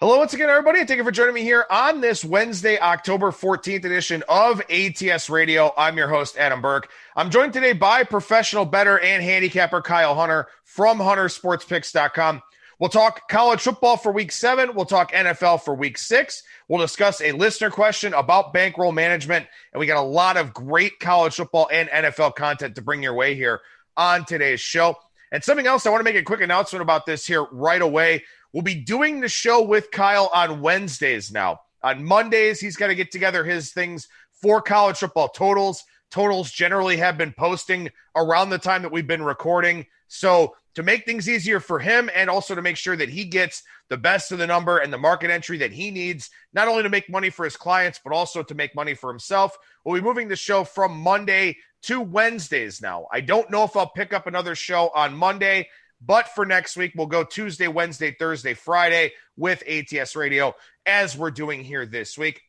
Hello once again, everybody, and thank you for joining me here on this Wednesday, October 14th edition of ATS Radio. I'm your host, Adam Burke. I'm joined today by professional bettor and handicapper Kyle Hunter from huntersportspicks.com. We'll talk college football for Week 7. We'll talk NFL for Week 6. We'll discuss a listener question about bankroll management, and we got a lot of great college football and NFL content to bring your way here on today's show. And something else, I want to make a quick announcement about this here right away. We'll be doing the show with Kyle on Wednesdays now. On Mondays, he's got to get together his things for college football totals. Totals generally have been posting around the time that we've been recording. So to make things easier for him and also to make sure that he gets the best of the number and the market entry that he needs, not only to make money for his clients, but also to make money for himself, we'll be moving the show from Monday to Wednesdays now. I don't know if I'll pick up another show on Monday, but for next week, we'll go Tuesday, Wednesday, Thursday, Friday with ATS Radio as we're doing here this week.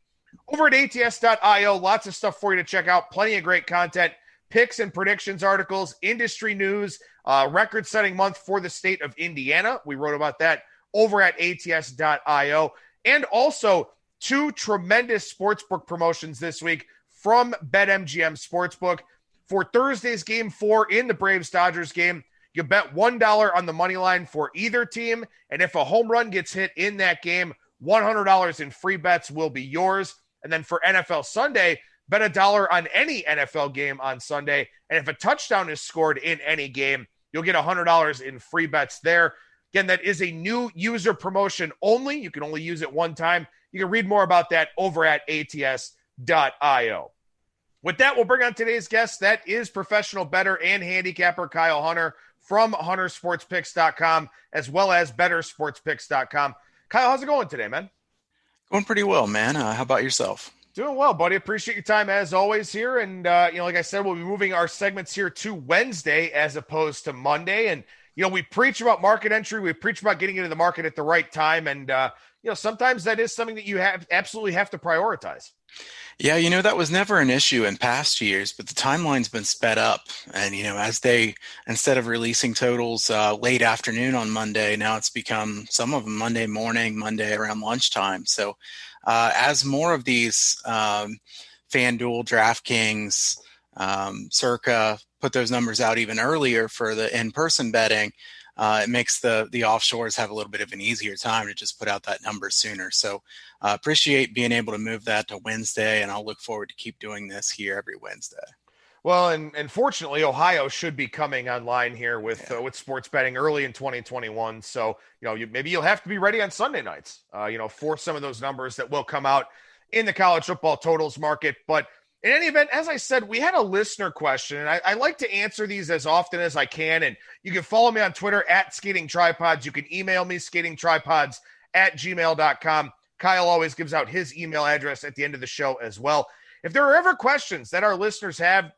Over at ATS.io, lots of stuff for you to check out. Plenty of great content, picks and predictions articles, industry news, record-setting month for the state of Indiana. We wrote about that over at ATS.io. And also 2 tremendous sportsbook promotions this week from BetMGM Sportsbook. For Thursday's Game 4 in the Braves-Dodgers game, you bet $1 on the money line for either team, and if a home run gets hit in that game, $100 in free bets will be yours. And then for NFL Sunday, bet $1 on any NFL game on Sunday, and if a touchdown is scored in any game, you'll get $100 in free bets there. Again, that is a new user promotion only. You can only use it one time. You can read more about that over at ATS.io. With that, we'll bring on today's guest. That is professional bettor and handicapper Kyle Hunter from huntersportspicks.com, as well as bettorsportspicks.com. Kyle, how's it going today, man? Going pretty well, man. How about yourself? Doing well, buddy. Appreciate your time as always here. And, like I said, we'll be moving our segments here to Wednesday as opposed to Monday. And, we preach about market entry. We preach about getting into the market at the right time. And, sometimes that is something that you absolutely have to prioritize. Yeah, that was never an issue in past years, but the timeline's been sped up. And, as they, instead of releasing totals late afternoon on Monday, now it's become some of them Monday morning, Monday around lunchtime. So as more of these FanDuel, DraftKings, Circa put those numbers out even earlier for the in-person betting, it makes the offshores have a little bit of an easier time to just put out that number sooner. So appreciate being able to move that to Wednesday, and I'll look forward to keep doing this here every Wednesday. Well, and fortunately, Ohio should be coming online here with sports betting early in 2021. So, maybe you'll have to be ready on Sunday nights, for some of those numbers that will come out in the college football totals market. But in any event, as I said, we had a listener question, and I like to answer these as often as I can. And you can follow me on Twitter at Skating Tripods. You can email me, skatingtripods@gmail.com. Kyle always gives out his email address at the end of the show as well. If there are ever questions that our listeners have,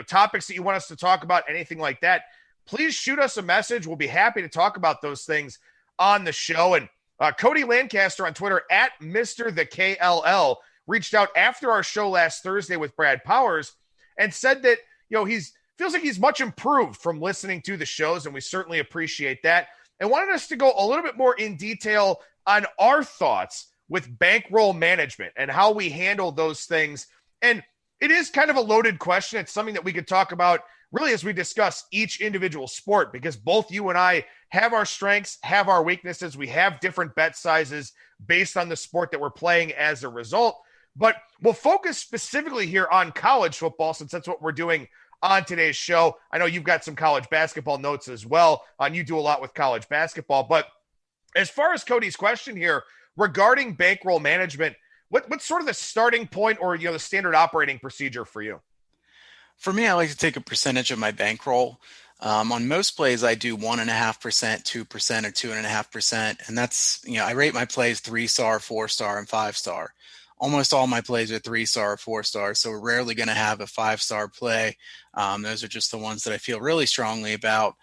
topics that you want us to talk about, anything like that, please shoot us a message. We'll be happy to talk about those things on the show. And Cody Lancaster on Twitter at Mr. the KLL reached out after our show last Thursday with Brad Powers and said that, he feels like he's much improved from listening to the shows, and we certainly appreciate that, and wanted us to go a little bit more in detail on our thoughts with bankroll management and how we handle those things. And it is kind of a loaded question. It's something that we could talk about really as we discuss each individual sport, because both you and I have our strengths, have our weaknesses. We have different bet sizes based on the sport that we're playing as a result. But we'll focus specifically here on college football, since that's what we're doing on today's show. I know you've got some college basketball notes as well, and you do a lot with college basketball. But as far as Cody's question here regarding bankroll management, what's sort of the starting point or, the standard operating procedure for you? For me, I like to take a percentage of my bankroll. On most plays, I do 1.5%, 2%, or 2.5%. And that's, I rate my plays 3-star, 4-star, and 5-star. Almost all my plays are 3-star or 4-star, so we're rarely going to have a 5-star play. Those are just the ones that I feel really strongly about.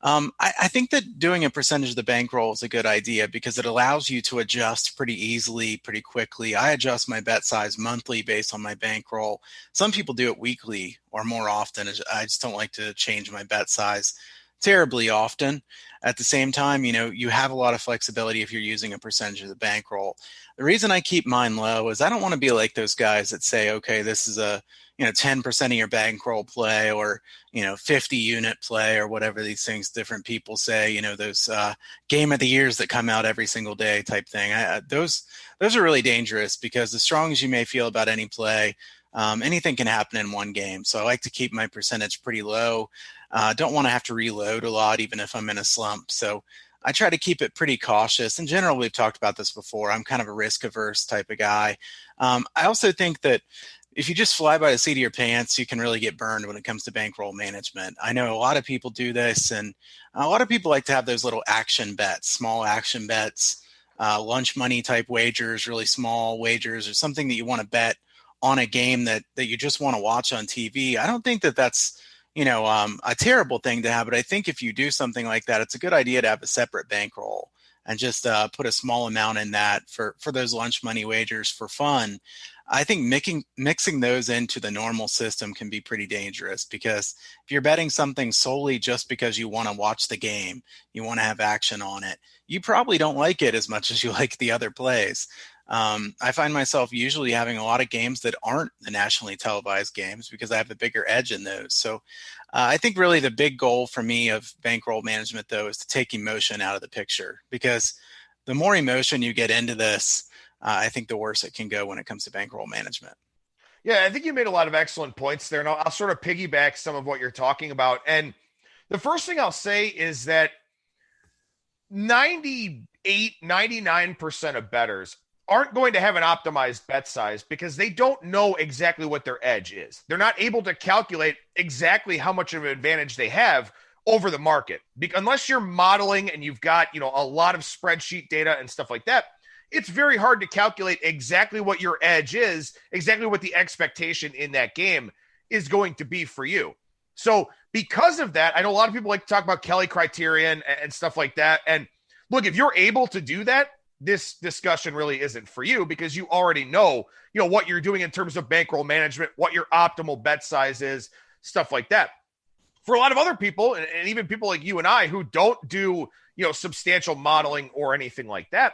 I think that doing a percentage of the bankroll is a good idea because it allows you to adjust pretty easily, pretty quickly. I adjust my bet size monthly based on my bankroll. Some people do it weekly or more often. I just don't like to change my bet size terribly often. At the same time, you have a lot of flexibility if you're using a percentage of the bankroll. The reason I keep mine low is I don't want to be like those guys that say, okay, this is a 10% of your bankroll play, or 50 unit play, or whatever these things different people say, those game of the years that come out every single day type thing. Those are really dangerous, because as strong as you may feel about any play, anything can happen in one game. So I like to keep my percentage pretty low. Don't want to have to reload a lot, even if I'm in a slump. So I try to keep it pretty cautious. In general, we've talked about this before. I'm kind of a risk averse type of guy. I also think that if you just fly by the seat of your pants, you can really get burned when it comes to bankroll management. I know a lot of people do this, and a lot of people like to have those little action bets, small action bets, lunch money type wagers, really small wagers, or something that you want to bet on a game that you just want to watch on TV. I don't think that that's a terrible thing to have, but I think if you do something like that, it's a good idea to have a separate bankroll and just put a small amount in that for those lunch money wagers for fun. I think mixing those into the normal system can be pretty dangerous, because if you're betting something solely just because you want to watch the game, you want to have action on it, you probably don't like it as much as you like the other plays. I find myself usually having a lot of games that aren't the nationally televised games because I have a bigger edge in those. So I think really the big goal for me of bankroll management, though, is to take emotion out of the picture, because the more emotion you get into this, I think the worse it can go when it comes to bankroll management. Yeah, I think you made a lot of excellent points there. And I'll sort of piggyback some of what you're talking about. And the first thing I'll say is that 99% of bettors aren't going to have an optimized bet size because they don't know exactly what their edge is. They're not able to calculate exactly how much of an advantage they have over the market. Unless you're modeling and you've got, a lot of spreadsheet data and stuff like that, it's very hard to calculate exactly what your edge is, exactly what the expectation in that game is going to be for you. So because of that, I know a lot of people like to talk about Kelly criterion and stuff like that. And look, if you're able to do that, this discussion really isn't for you, because you already know, what you're doing in terms of bankroll management, what your optimal bet size is, stuff like that. For a lot of other people, and even people like you and I who don't do, substantial modeling or anything like that,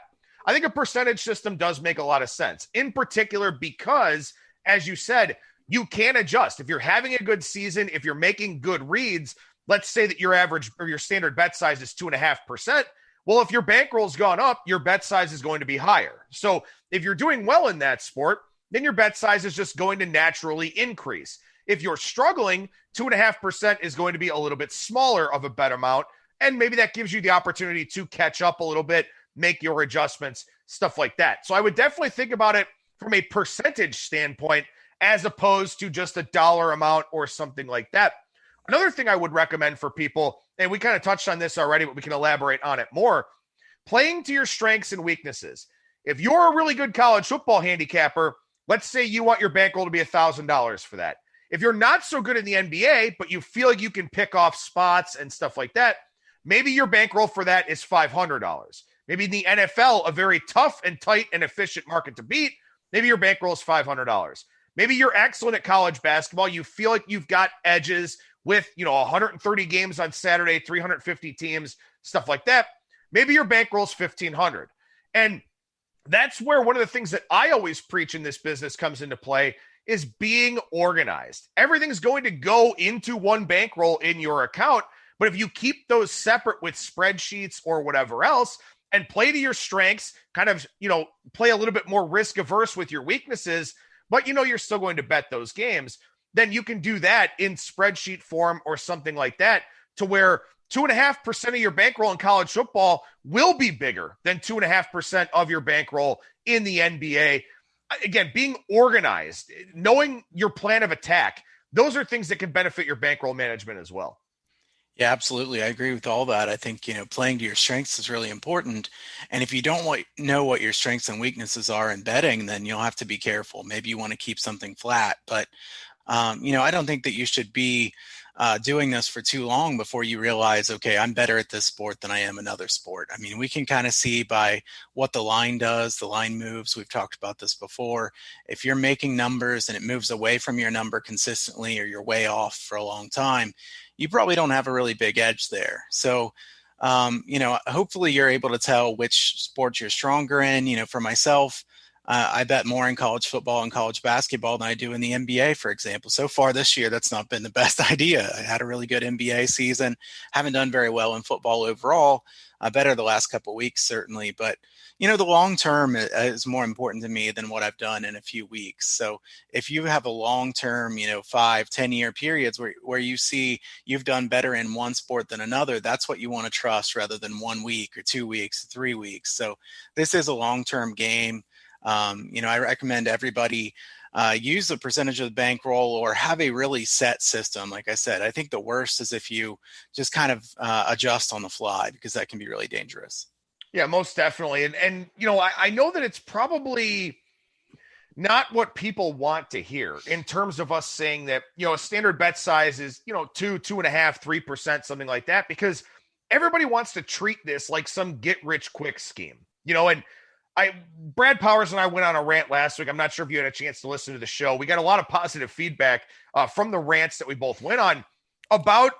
I think a percentage system does make a lot of sense, in particular because, as you said, you can adjust. If you're having a good season, if you're making good reads, let's say that your average or your standard bet size is 2.5%. Well, if your bankroll's gone up, your bet size is going to be higher. So if you're doing well in that sport, then your bet size is just going to naturally increase. If you're struggling, 2.5% is going to be a little bit smaller of a bet amount. And maybe that gives you the opportunity to catch up a little bit, make your adjustments, stuff like that. So I would definitely think about it from a percentage standpoint as opposed to just a dollar amount or something like that. Another thing I would recommend for people, and we kind of touched on this already, but we can elaborate on it more, playing to your strengths and weaknesses. If you're a really good college football handicapper, let's say you want your bankroll to be $1,000 for that. If you're not so good in the NBA, but you feel like you can pick off spots and stuff like that, maybe your bankroll for that is $500. Maybe in the NFL, a very tough and tight and efficient market to beat, maybe your bankroll is $500. Maybe you're excellent at college basketball. You feel like you've got edges with, 130 games on Saturday, 350 teams, stuff like that. Maybe your bankroll is $1,500. And that's where one of the things that I always preach in this business comes into play is being organized. Everything's going to go into one bankroll in your account. But if you keep those separate with spreadsheets or whatever else and play to your strengths, kind of, play a little bit more risk averse with your weaknesses, but you're still going to bet those games, then you can do that in spreadsheet form or something like that, to where 2.5% of your bankroll in college football will be bigger than 2.5% of your bankroll in the NBA. Again, being organized, knowing your plan of attack, those are things that can benefit your bankroll management as well. Yeah, absolutely. I agree with all that. I think, playing to your strengths is really important. And if you don't know what your strengths and weaknesses are in betting, then you'll have to be careful. Maybe you want to keep something flat, but I don't think that you should be doing this for too long before you realize, okay, I'm better at this sport than I am another sport. I mean, we can kind of see by what the line does, the line moves. We've talked about this before. If you're making numbers and it moves away from your number consistently, or you're way off for a long time, you probably don't have a really big edge there. So, hopefully you're able to tell which sports you're stronger in. For myself, I bet more in college football and college basketball than I do in the NBA, for example. So far this year, that's not been the best idea. I had a really good NBA season, haven't done very well in football overall, better the last couple of weeks, certainly. But, the long term is more important to me than what I've done in a few weeks. So if you have a long term, 5-10 year periods where you see you've done better in one sport than another, that's what you want to trust rather than 1 week or 2 weeks, 3 weeks. So this is a long term game. I recommend everybody use the percentage of the bankroll or have a really set system. Like I said, I think the worst is if you just kind of adjust on the fly, because that can be really dangerous. Yeah, most definitely. And I know that it's probably not what people want to hear in terms of us saying that, a standard bet size is, 2.5, 3%, something like that, because everybody wants to treat this like some get rich quick scheme, and Brad Powers and I went on a rant last week. I'm not sure if you had a chance to listen to the show. We got a lot of positive feedback from the rants that we both went on about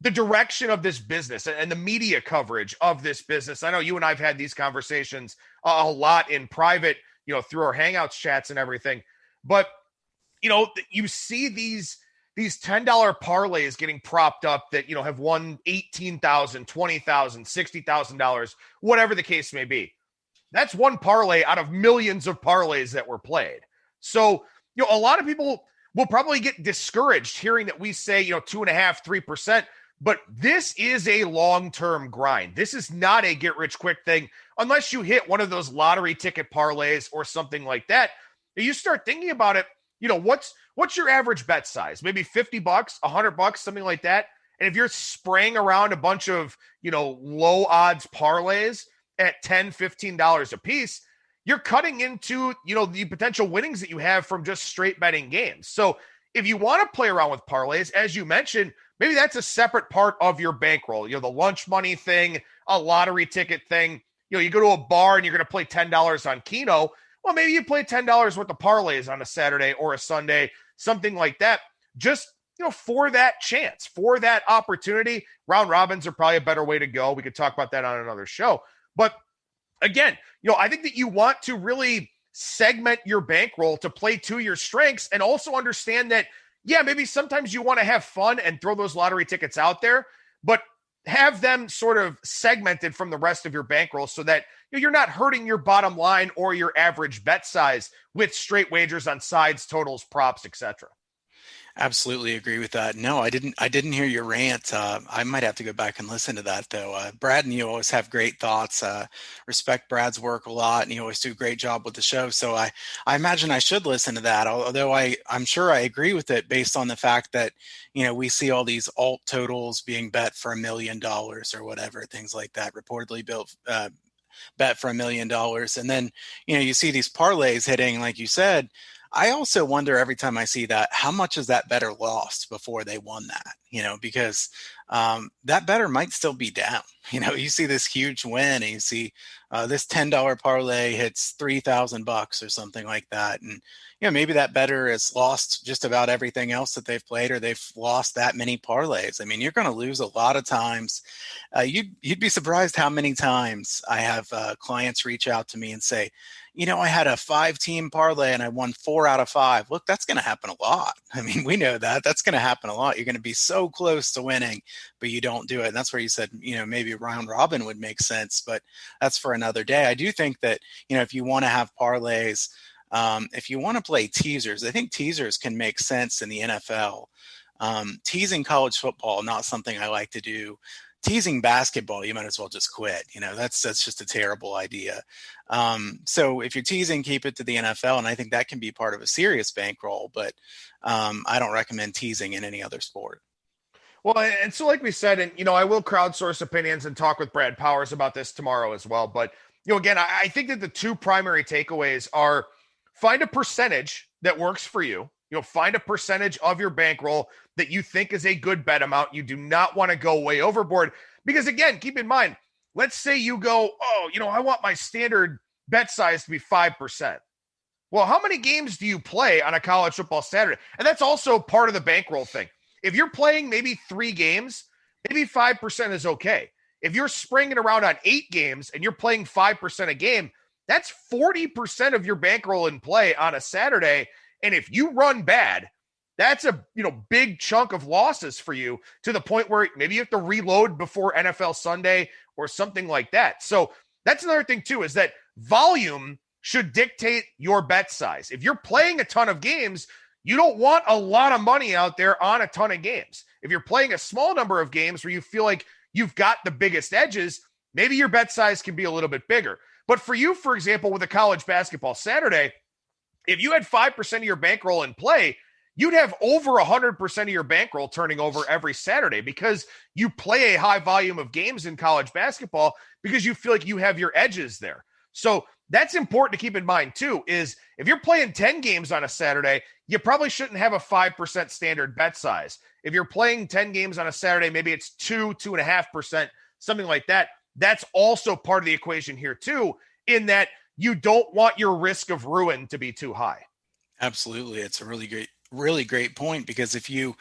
the direction of this business and the media coverage of this business. I know you and I've had these conversations a lot in private, through our Hangouts chats and everything. But, you see these $10 parlays getting propped up that, have won $18,000, $20,000, $60,000, whatever the case may be. That's one parlay out of millions of parlays that were played. So, a lot of people will probably get discouraged hearing that we say, 2.5, 3%, but this is a long-term grind. This is not a get-rich-quick thing unless you hit one of those lottery ticket parlays or something like that. You start thinking about it, what's your average bet size? Maybe $50, $100, something like that. And if you're spraying around a bunch of, low odds parlays at $10, $15 a piece, you're cutting into, the potential winnings that you have from just straight betting games. So if you want to play around with parlays, as you mentioned, maybe that's a separate part of your bankroll. The lunch money thing, a lottery ticket thing. You go to a bar and you're going to play $10 on Keno. Well, maybe you play $10 worth of parlays on a Saturday or a Sunday, something like that. Just, for that chance, for that opportunity. Round robins are probably a better way to go. We could talk about that on another show. But again, I think that you want to really segment your bankroll to play to your strengths, and also understand that, yeah, maybe sometimes you want to have fun and throw those lottery tickets out there, but have them sort of segmented from the rest of your bankroll so that you're not hurting your bottom line or your average bet size with straight wagers on sides, totals, props, etc. Absolutely agree with that. No, I didn't hear your rant. I might have to go back and listen to that, though. Brad and you always have great thoughts. Respect Brad's work a lot, and you always do a great job with the show. So I imagine I should listen to that, although I'm sure I agree with it based on the fact that, we see all these alt totals being bet for $1 million or whatever, things like that, reportedly bet for $1 million. And then, you see these parlays hitting, like you said. I also wonder every time I see that, how much is that bettor lost before they won that, because that bettor might still be down. You see this huge win and you see this $10 parlay hits $3,000 or something like that. And, maybe that bettor has lost just about everything else that they've played, or they've lost that many parlays. I mean, you're going to lose a lot of times. You'd be surprised how many times I have clients reach out to me and say, I had a 5-team parlay and I won 4 out of 5. Look, that's going to happen a lot. I mean, we know that. That's going to happen a lot. You're going to be so close to winning, but you don't do it. And that's where you said, maybe round robin would make sense, but that's for another day. I do think that, if you want to have parlays, if you want to play teasers, I think teasers can make sense in the NFL. Teasing college football, not something I like to do. Teasing basketball, you might as well just quit. That's just a terrible idea. So if you're teasing, keep it to the NFL. And I think that can be part of a serious bankroll, but I don't recommend teasing in any other sport. Well, and so like we said, and, I will crowdsource opinions and talk with Brad Powers about this tomorrow as well. But, again, I think that the two primary takeaways are find a percentage that works for you. Find a percentage of your bankroll that you think is a good bet amount. You do not want to go way overboard because, again, keep in mind, let's say you go, I want my standard bet size to be 5%. Well, how many games do you play on a college football Saturday? And that's also part of the bankroll thing. If you're playing maybe 3 games, maybe 5% is okay. If you're springing around on 8 games and you're playing 5% a game, that's 40% of your bankroll in play on a Saturday. And if you run bad, that's a big chunk of losses for you to the point where maybe you have to reload before NFL Sunday or something like that. So that's another thing too, is that volume should dictate your bet size. If you're playing a ton of games, you don't want a lot of money out there on a ton of games. If you're playing a small number of games where you feel like you've got the biggest edges, maybe your bet size can be a little bit bigger. But for you, for example, with a college basketball Saturday, if you had 5% of your bankroll in play, you'd have over 100% of your bankroll turning over every Saturday because you play a high volume of games in college basketball because you feel like you have your edges there. So that's important to keep in mind too, is if you're playing 10 games on a Saturday, you probably shouldn't have a 5% standard bet size. If you're playing 10 games on a Saturday, maybe it's 2.5%, something like that. That's also part of the equation here too, in that you don't want your risk of ruin to be too high. Absolutely. It's a really great point, because if you're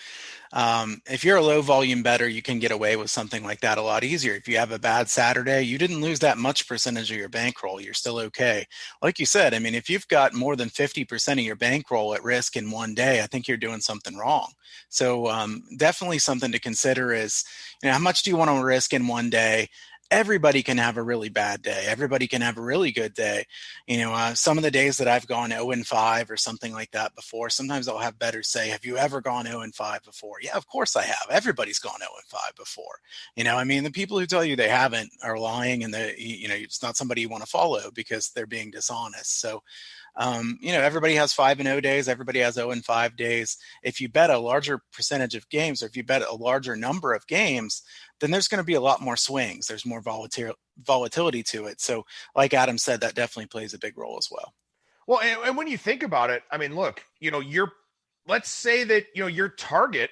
a low volume bettor, you can get away with something like that a lot easier. If you have a bad Saturday, you didn't lose that much percentage of your bankroll. You're still okay. Like you said, I mean, if you've got more than 50% of your bankroll at risk in one day, I think you're doing something wrong. So definitely something to consider is, how much do you want to risk in one day? Everybody can have a really bad day. Everybody can have a really good day. Some of the days that I've gone 0-5 or something like that before, sometimes I'll have bettors say, have you ever gone 0-5 before? Yeah, of course I have. Everybody's gone 0-5 before. The people who tell you they haven't are lying, and it's not somebody you want to follow because they're being dishonest. So, everybody has 5-0 days. Everybody has 0-5 days. If you bet a larger percentage of games, or if you bet a larger number of games, then there's going to be a lot more swings. There's more volatility to it. So like Adam said, that definitely plays a big role as well. Well, and when you think about it, I mean, look, let's say that, your target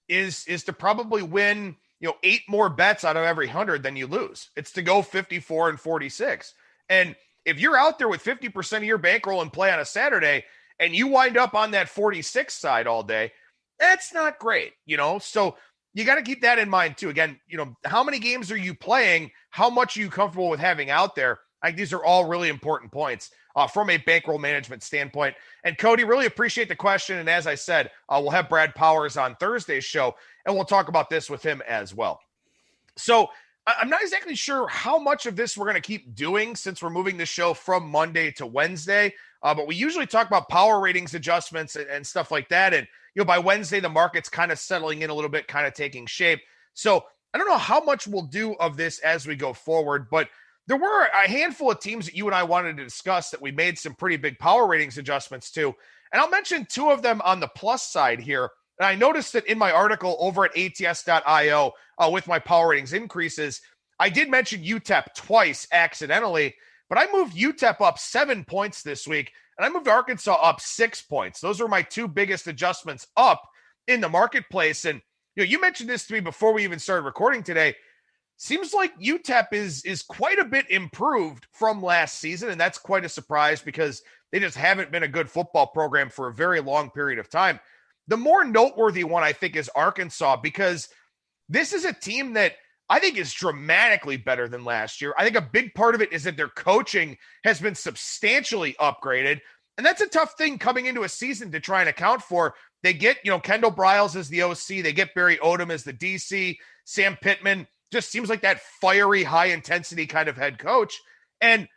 is to probably win, 8 more bets out of every 100 than you lose. It's to go 54-46. And if you're out there with 50% of your bankroll in play on a Saturday and you wind up on that 46 side all day, that's not great, So you got to keep that in mind too. Again, how many games are you playing? How much are you comfortable with having out there? I think these are all really important points from a bankroll management standpoint. And Cody, really appreciate the question. And as I said, we'll have Brad Powers on Thursday's show, and we'll talk about this with him as well. So I'm not exactly sure how much of this we're going to keep doing since we're moving the show from Monday to Wednesday. But we usually talk about power ratings adjustments and stuff like that. And, by Wednesday, the market's kind of settling in a little bit, kind of taking shape. So I don't know how much we'll do of this as we go forward, but there were a handful of teams that you and I wanted to discuss that we made some pretty big power ratings adjustments to. And I'll mention 2 of them on the plus side here. And I noticed that in my article over at ATS.io with my power ratings increases, I did mention UTEP twice accidentally, but I moved UTEP up 7 points this week, and I moved Arkansas up 6 points. Those are my 2 biggest adjustments up in the marketplace. And you mentioned this to me before we even started recording today. Seems like UTEP is quite a bit improved from last season, and that's quite a surprise because they just haven't been a good football program for a very long period of time. The more noteworthy one, I think, is Arkansas, because this is a team that I think is dramatically better than last year. I think a big part of it is that their coaching has been substantially upgraded. And that's a tough thing coming into a season to try and account for. They get, Kendall Briles as the OC. They get Barry Odom as the DC. Sam Pittman just seems like that fiery, high-intensity kind of head coach. And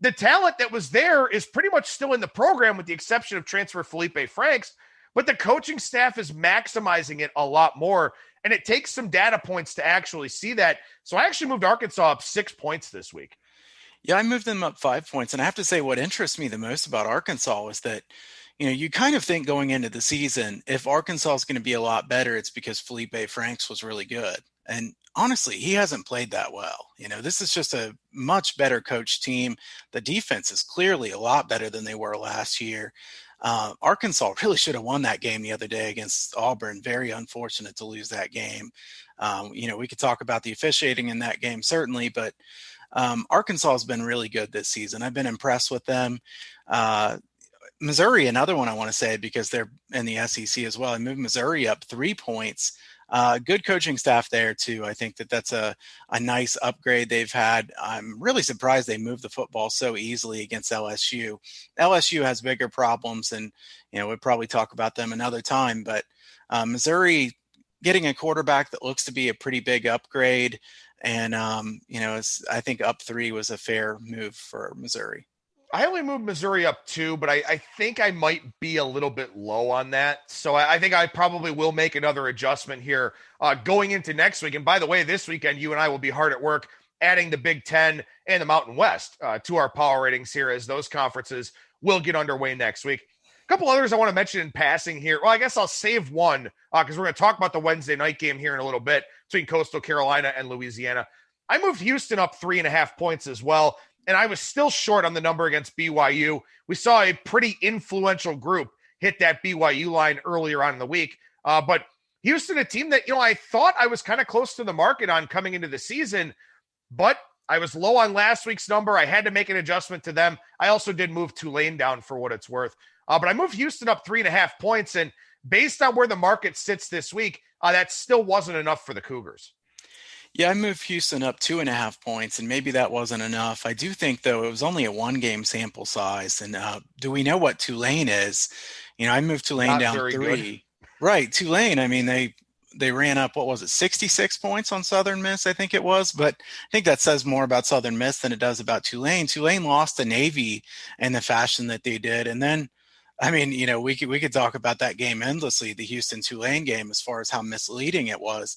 the talent that was there is pretty much still in the program with the exception of transfer Felipe Franks. But the coaching staff is maximizing it a lot more. And it takes some data points to actually see that. So I actually moved Arkansas up 6 points this week. Yeah, I moved them up 5 points. And I have to say, what interests me the most about Arkansas was that, you kind of think going into the season, if Arkansas is going to be a lot better, it's because Felipe Franks was really good. And honestly, he hasn't played that well. This is just a much better coached team. The defense is clearly a lot better than they were last year. Arkansas really should have won that game the other day against Auburn. Very unfortunate to lose that game. We could talk about the officiating in that game, certainly, but Arkansas has been really good this season. I've been impressed with them. Missouri, another one I want to say, because they're in the SEC as well. I moved Missouri up 3 points. Good coaching staff there too. I think that's a nice upgrade they've had. I'm really surprised they moved the football so easily against LSU. LSU has bigger problems, and we'll probably talk about them another time. But Missouri getting a quarterback that looks to be a pretty big upgrade, and I think up 3 was a fair move for Missouri. I only moved Missouri up 2, but I think I might be a little bit low on that. So I think I probably will make another adjustment here going into next week. And by the way, this weekend, you and I will be hard at work adding the Big Ten and the Mountain West to our power ratings here, as those conferences will get underway next week. A couple others I want to mention in passing here. Well, I guess I'll save one because we're going to talk about the Wednesday night game here in a little bit between Coastal Carolina and Louisiana. I moved Houston up 3.5 points as well, and I was still short on the number against BYU. We saw a pretty influential group hit that BYU line earlier on in the week. But Houston, a team that, I thought I was kind of close to the market on coming into the season, but I was low on last week's number. I had to make an adjustment to them. I also did move Tulane down for what it's worth. But I moved Houston up 3.5 points, and based on where the market sits this week, that still wasn't enough for the Cougars. Yeah, I moved Houston up 2.5 points, and maybe that wasn't enough. I do think, though, it was only a 1-game sample size. And do we know what Tulane is? I moved Tulane Not down 3. Good. Right, Tulane, I mean, they ran up, 66 points on Southern Miss, I think it was. But I think that says more about Southern Miss than it does about Tulane. Tulane lost to Navy in the fashion that they did. And then, we could talk about that game endlessly, the Houston-Tulane game, as far as how misleading it was.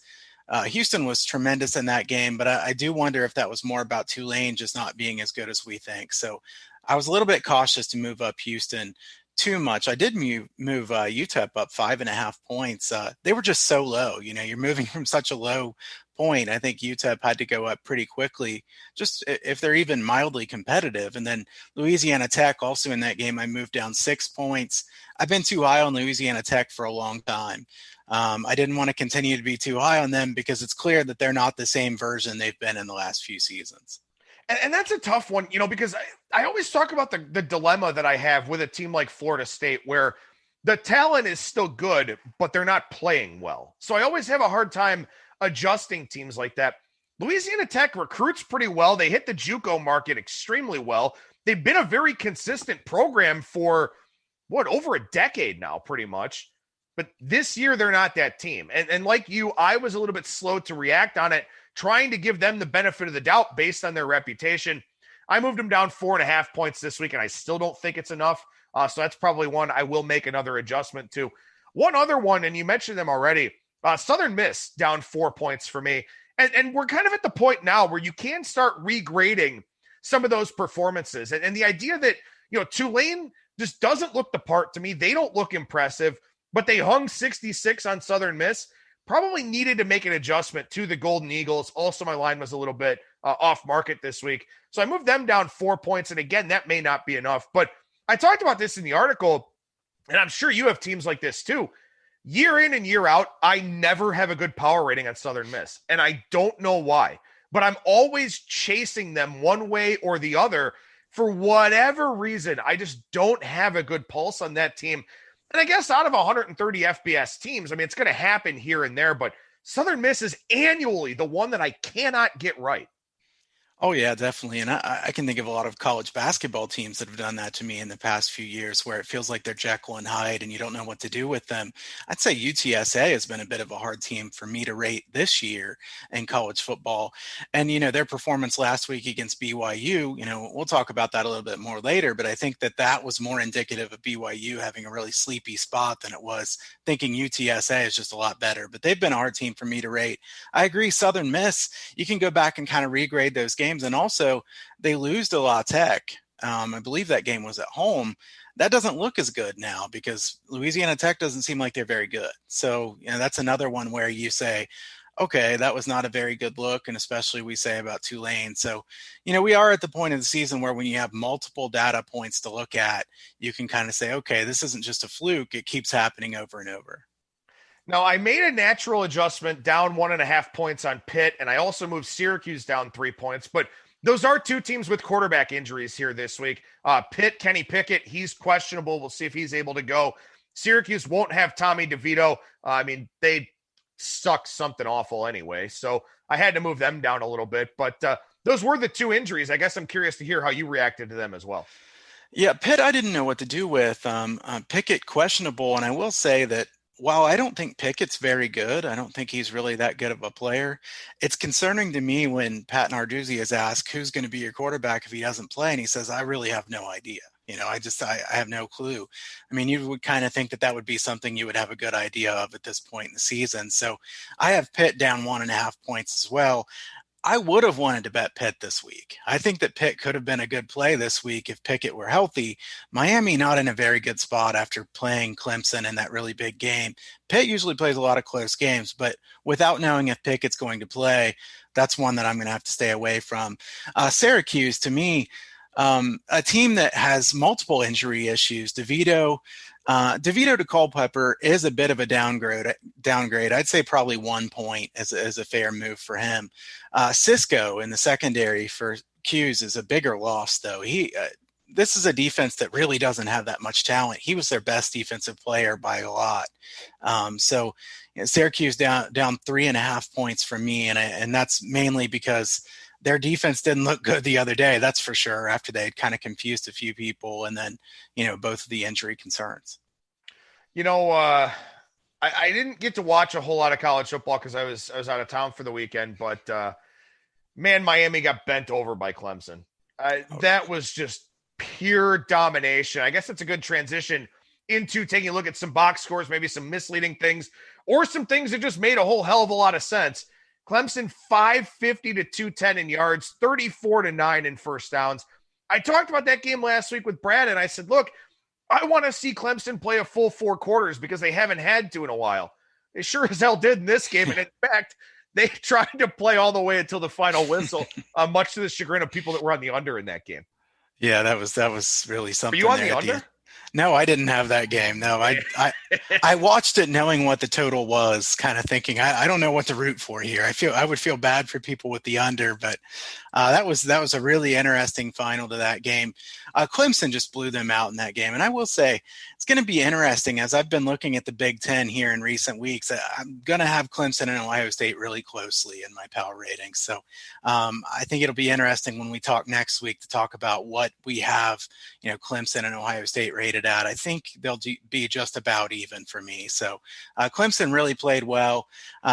Houston was tremendous in that game, but I do wonder if that was more about Tulane just not being as good as we think. So I was a little bit cautious to move up Houston too much. I did move UTEP up 5.5 points. They were just so low. You're moving from such a low point. I think UTEP had to go up pretty quickly, just if they're even mildly competitive. And then Louisiana Tech, also in that game, I moved down 6 points. I've been too high on Louisiana Tech for a long time. I didn't want to continue to be too high on them because it's clear that they're not the same version they've been in the last few seasons. And that's a tough one, because I always talk about the dilemma that I have with a team like Florida State, where the talent is still good, but they're not playing well. So I always have a hard time adjusting teams like that. Louisiana Tech recruits pretty well. They hit the JUCO market extremely well. They've been a very consistent program for, over a decade now, pretty much. But this year, they're not that team. And like you, I was a little bit slow to react on it, trying to give them the benefit of the doubt based on their reputation. I moved them down 4.5 points this week, and I still don't think it's enough. So that's probably one I will make another adjustment to. One other one, and you mentioned them already, Southern Miss down 4 points for me. And we're kind of at the point now where you can start regrading some of those performances. And the idea that, Tulane just doesn't look the part to me. They don't look impressive, but they hung 66 on Southern Miss. Probably needed to make an adjustment to the Golden Eagles. Also, my line was a little bit off market this week. So I moved them down 4 points. And again, that may not be enough. But I talked about this in the article, and I'm sure you have teams like this too. Year in and year out, I never have a good power rating on Southern Miss. And I don't know why. But I'm always chasing them one way or the other. For whatever reason, I just don't have a good pulse on that team. And I guess out of 130 FBS teams, it's going to happen here and there, but Southern Miss is annually the one that I cannot get right. Oh, yeah, definitely. And I can think of a lot of college basketball teams that have done that to me in the past few years, where it feels like they're Jekyll and Hyde and you don't know what to do with them. I'd say UTSA has been a bit of a hard team for me to rate this year in college football. And, their performance last week against BYU, we'll talk about that a little bit more later, but I think that was more indicative of BYU having a really sleepy spot than it was thinking UTSA is just a lot better. But they've been a hard team for me to rate. I agree, Southern Miss, you can go back and kind of regrade those games. And also, they lose to La Tech. I believe that game was at home. That doesn't look as good now because Louisiana Tech doesn't seem like they're very good. So, that's another one where you say, okay, that was not a very good look, and especially we say about Tulane. So, we are at the point of the season where when you have multiple data points to look at, you can kind of say, okay, this isn't just a fluke. It keeps happening over and over. Now, I made a natural adjustment down 1.5 points on Pitt, and I also moved Syracuse down 3 points. But those are two teams with quarterback injuries here this week. Pitt, Kenny Pickett, he's questionable. We'll see if he's able to go. Syracuse won't have Tommy DeVito. They suck something awful anyway, so I had to move them down a little bit. But those were the two injuries. I guess I'm curious to hear how you reacted to them as well. Yeah, Pitt, I didn't know what to do with. Pickett, questionable, and I will say that while I don't think Pickett's very good, I don't think he's really that good of a player. It's concerning to me when Pat Narduzzi is asked who's going to be your quarterback if he doesn't play, and he says, I really have no idea. I have no clue. I mean, you would kind of think that would be something you would have a good idea of at this point in the season. So I have Pitt down 1.5 points as well. I would have wanted to bet Pitt this week. I think that Pitt could have been a good play this week if Pickett were healthy. Miami not in a very good spot after playing Clemson in that really big game. Pitt usually plays a lot of close games, but without knowing if Pickett's going to play, that's one that I'm going to have to stay away from. Syracuse, to me, a team that has multiple injury issues. DeVito to Culpepper is a bit of a downgrade. I'd say probably 1 point is a fair move for him. Cisco in the secondary for Q's is a bigger loss, though. This is a defense that really doesn't have that much talent. He was their best defensive player by a lot. Syracuse down 3.5 points for me, and that's mainly because their defense didn't look good the other day, that's for sure, after they had kind of confused a few people and then, both of the injury concerns. I didn't get to watch a whole lot of college football because I was out of town for the weekend, but man, Miami got bent over by Clemson. That was just pure domination. I guess it's a good transition into taking a look at some box scores, maybe some misleading things, or some things that just made a whole hell of a lot of sense. Clemson 550 to 210 in yards, 34-9 in first downs. I talked about that game last week with Brad, and I said, look, I want to see Clemson play a full 4 quarters because they haven't had to in a while. They sure as hell did in this game. And in fact, they tried to play all the way until the final whistle, much to the chagrin of people that were on the under in that game. Yeah, that was really something. Were you on the under? No, I didn't have that game. No, I watched it knowing what the total was, kind of thinking I don't know what to root for here. I would feel bad for people with the under, but that was a really interesting final to that game. Clemson just blew them out in that game, and I will say it's going to be interesting as I've been looking at the Big Ten here in recent weeks. I'm going to have Clemson and Ohio State really closely in my power ratings, so I think it'll be interesting when we talk next week to talk about what we have, Clemson and Ohio State rated at. I think they'll be just about even for me. So Clemson really played well.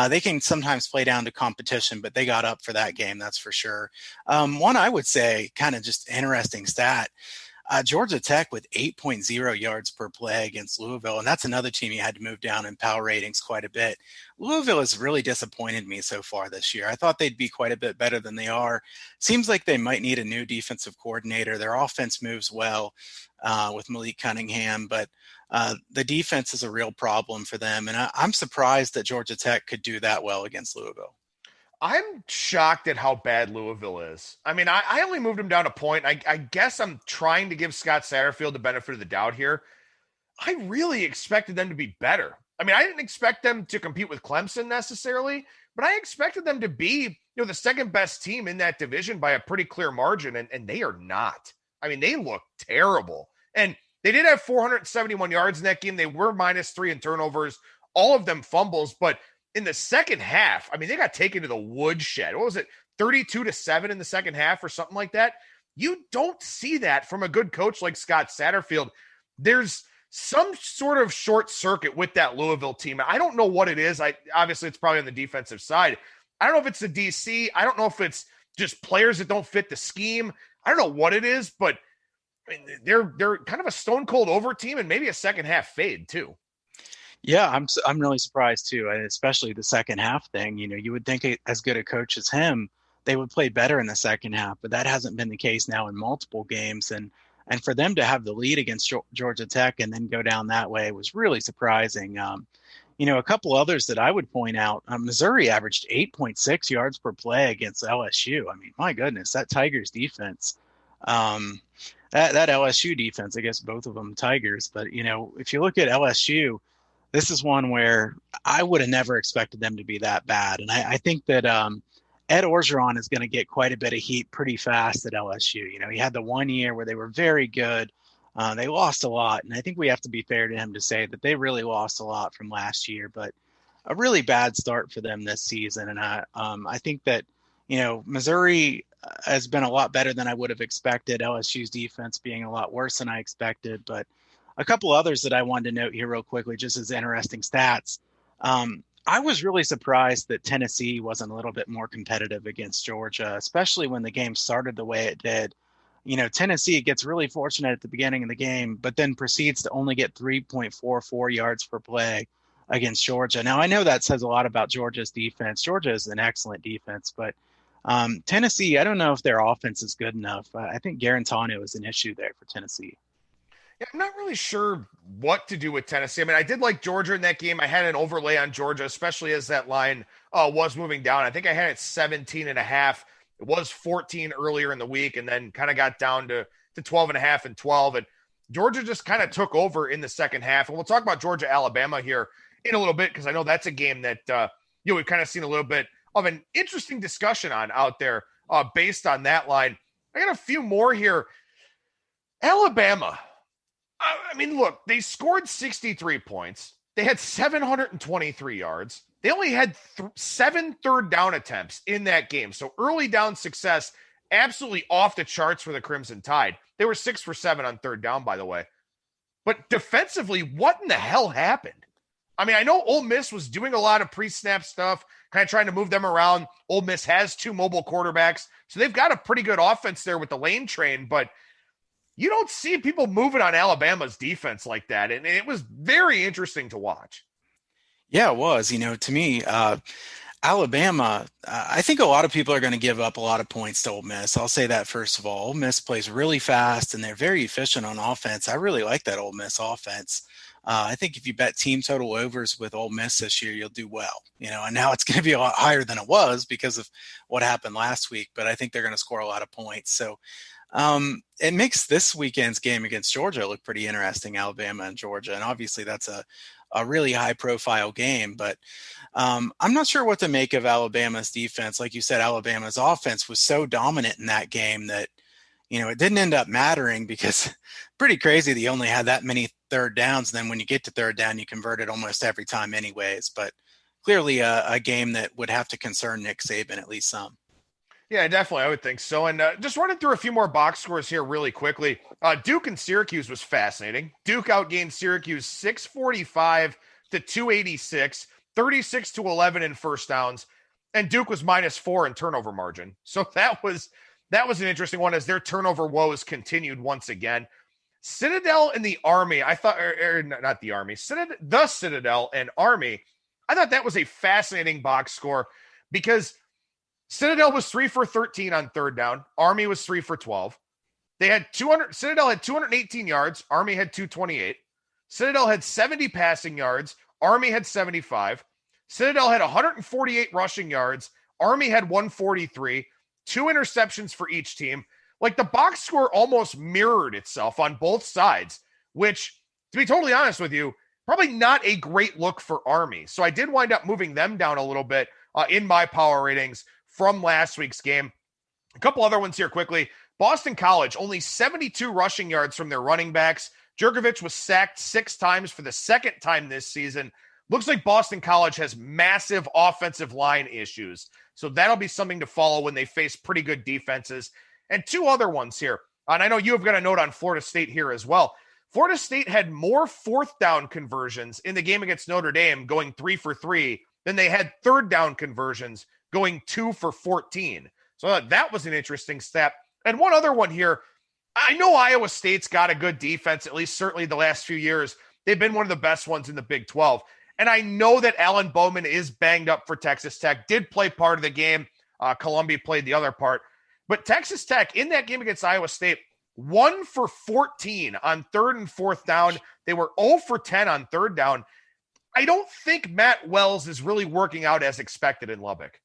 They can sometimes play down to competition, but they got up for that game, that's for sure. One I would say kind of just interesting stat, Georgia Tech with 8.0 yards per play against Louisville, and that's another team you had to move down in power ratings quite a bit. Louisville has really disappointed me so far this year. I thought they'd be quite a bit better than they are. Seems like they might need a new defensive coordinator. Their offense moves well with Malik Cunningham, but the defense is a real problem for them, and I'm surprised that Georgia Tech could do that well against Louisville. I'm shocked at how bad Louisville is. I mean, I only moved him down a point. I guess I'm trying to give Scott Satterfield the benefit of the doubt here. I really expected them to be better. I mean, I didn't expect them to compete with Clemson necessarily, but I expected them to be, the second best team in that division by a pretty clear margin, and they are not. I mean, they look terrible. And they did have 471 yards in that game. They were -3 in turnovers, all of them fumbles, but in the second half, I mean, they got taken to the woodshed. What was it, 32-7 in the second half or something like that? You don't see that from a good coach like Scott Satterfield. There's some sort of short circuit with that Louisville team. I don't know what it is. Obviously, it's probably on the defensive side. I don't know if it's the DC. I don't know if it's just players that don't fit the scheme. I don't know what it is, but I mean, they're kind of a stone cold over team and maybe a second half fade too. Yeah, I'm really surprised too, and especially the second half thing. You would think as good a coach as him, they would play better in the second half, but that hasn't been the case now in multiple games. And for them to have the lead against Georgia Tech and then go down that way was really surprising. A couple others that I would point out, Missouri averaged 8.6 yards per play against LSU. I mean, my goodness, that Tigers defense, um, that LSU defense, I guess both of them Tigers. But, if you look at LSU, this is one where I would have never expected them to be that bad. And I think that Ed Orgeron is going to get quite a bit of heat pretty fast at LSU. He had the 1 year where they were very good. They lost a lot, and I think we have to be fair to him to say that they really lost a lot from last year, but a really bad start for them this season. And I think that, Missouri has been a lot better than I would have expected, LSU's defense being a lot worse than I expected. But a couple others that I wanted to note here real quickly, just as interesting stats. I was really surprised that Tennessee wasn't a little bit more competitive against Georgia, especially when the game started the way it did. Tennessee gets really fortunate at the beginning of the game, but then proceeds to only get 3.44 yards per play against Georgia. Now, I know that says a lot about Georgia's defense. Georgia is an excellent defense, but Tennessee, I don't know if their offense is good enough. I think Garantano is an issue there for Tennessee. Yeah, I'm not really sure what to do with Tennessee. I mean, I did like Georgia in that game. I had an overlay on Georgia, especially as that line was moving down. I think I had it 17.5. It was 14 earlier in the week and then kind of got down to 12.5 and 12. And Georgia just kind of took over in the second half. And we'll talk about Georgia, Alabama here in a little bit, because I know that's a game that, we've kind of seen a little bit of an interesting discussion on out there based on that line. I got a few more here. Alabama. I mean, look, they scored 63 points. They had 723 yards. They only had 7 third down attempts in that game. So early down success, absolutely off the charts for the Crimson Tide. They were 6 for 7 on third down, by the way. But defensively, what in the hell happened? I mean, I know Ole Miss was doing a lot of pre-snap stuff, kind of trying to move them around. Ole Miss has 2 mobile quarterbacks, so they've got a pretty good offense there with the lane train, but you don't see people moving on Alabama's defense like that, and it was very interesting to watch. Yeah, it was. To me, Alabama, I think a lot of people are going to give up a lot of points to Ole Miss. I'll say that first of all. Ole Miss plays really fast, and they're very efficient on offense. I really like that Ole Miss offense. I think if you bet team total overs with Ole Miss this year, you'll do well. And now it's going to be a lot higher than it was because of what happened last week, but I think they're going to score a lot of points. So it makes this weekend's game against Georgia look pretty interesting, Alabama and Georgia. And obviously that's a really high profile game, but I'm not sure what to make of Alabama's defense. Like you said, Alabama's offense was so dominant in that game that, it didn't end up mattering, because pretty crazy that you only had that many third downs. And then when you get to third down, you convert it almost every time anyways, but clearly a game that would have to concern Nick Saban at least some. Yeah, definitely. I would think so. And just running through a few more box scores here really quickly. Duke and Syracuse was fascinating. Duke outgained Syracuse 645 to 286, 36 to 11 in first downs. And Duke was -4 in turnover margin. So that was an interesting one, as their turnover woes continued once again. Citadel and the Army, I thought, not the Army, the Citadel and Army, I thought that was a fascinating box score, because Citadel was 3 for 13 on third down. Army was 3 for 12. Citadel had 218 yards. Army had 228. Citadel had 70 passing yards. Army had 75. Citadel had 148 rushing yards. Army had 143. 2 interceptions for each team. Like, the box score almost mirrored itself on both sides, which, to be totally honest with you, probably not a great look for Army. So I did wind up moving them down a little bit in my power ratings from last week's game. A couple other ones here quickly. Boston College, only 72 rushing yards from their running backs. Jurkovich was sacked 6 times for the second time this season. Looks like Boston College has massive offensive line issues. So that'll be something to follow when they face pretty good defenses. And 2 other ones here. And I know you have got a note on Florida State here as well. Florida State had more fourth down conversions in the game against Notre Dame, going 3 for 3, than they had third down conversions, going 2 for 14. So that was an interesting step. And one other one here. I know Iowa State's got a good defense, at least certainly the last few years. They've been one of the best ones in the Big 12. And I know that Alan Bowman is banged up for Texas Tech, did play part of the game. Columbia played the other part. But Texas Tech, in that game against Iowa State, 1 for 14 on third and fourth down. They were 0 for 10 on third down. I don't think Matt Wells is really working out as expected in Lubbock.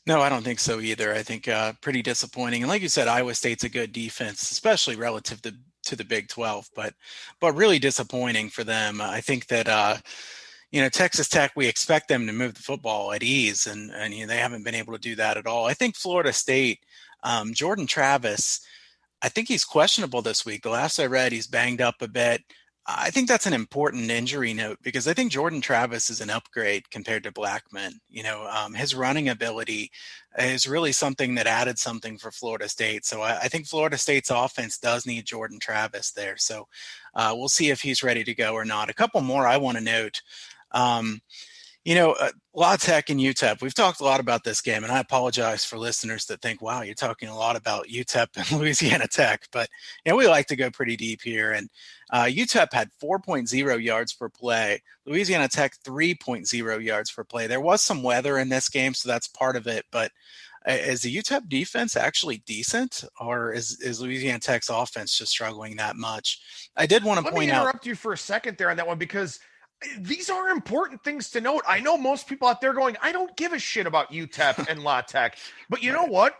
No, I don't think so either. I think pretty disappointing. And like you said, Iowa State's a good defense, especially relative to the Big 12, but really disappointing for them. I think that Texas Tech, we expect them to move the football at ease, and they haven't been able to do that at all. I think Florida State, Jordan Travis, I think he's questionable this week. The last I read, he's banged up a bit. I think that's an important injury note because I think Jordan Travis is an upgrade compared to Blackman. His running ability is really something that added something for Florida State. So I think Florida State's offense does need Jordan Travis there. So we'll see if he's ready to go or not. A couple more I want to note. La Tech and UTEP, we've talked a lot about this game, and I apologize for listeners that think, wow, you're talking a lot about UTEP and Louisiana Tech, but we like to go pretty deep here. And UTEP had 4.0 yards per play, Louisiana Tech 3.0 yards per play. There was some weather in this game, so that's part of it, but is the UTEP defense actually decent, or is Louisiana Tech's offense just struggling that much? I did want to point out. Let me interrupt you for a second there on that one, because these are important things to note. I know most people out there going, I don't give a shit about UTEP and La Tech, but you know what?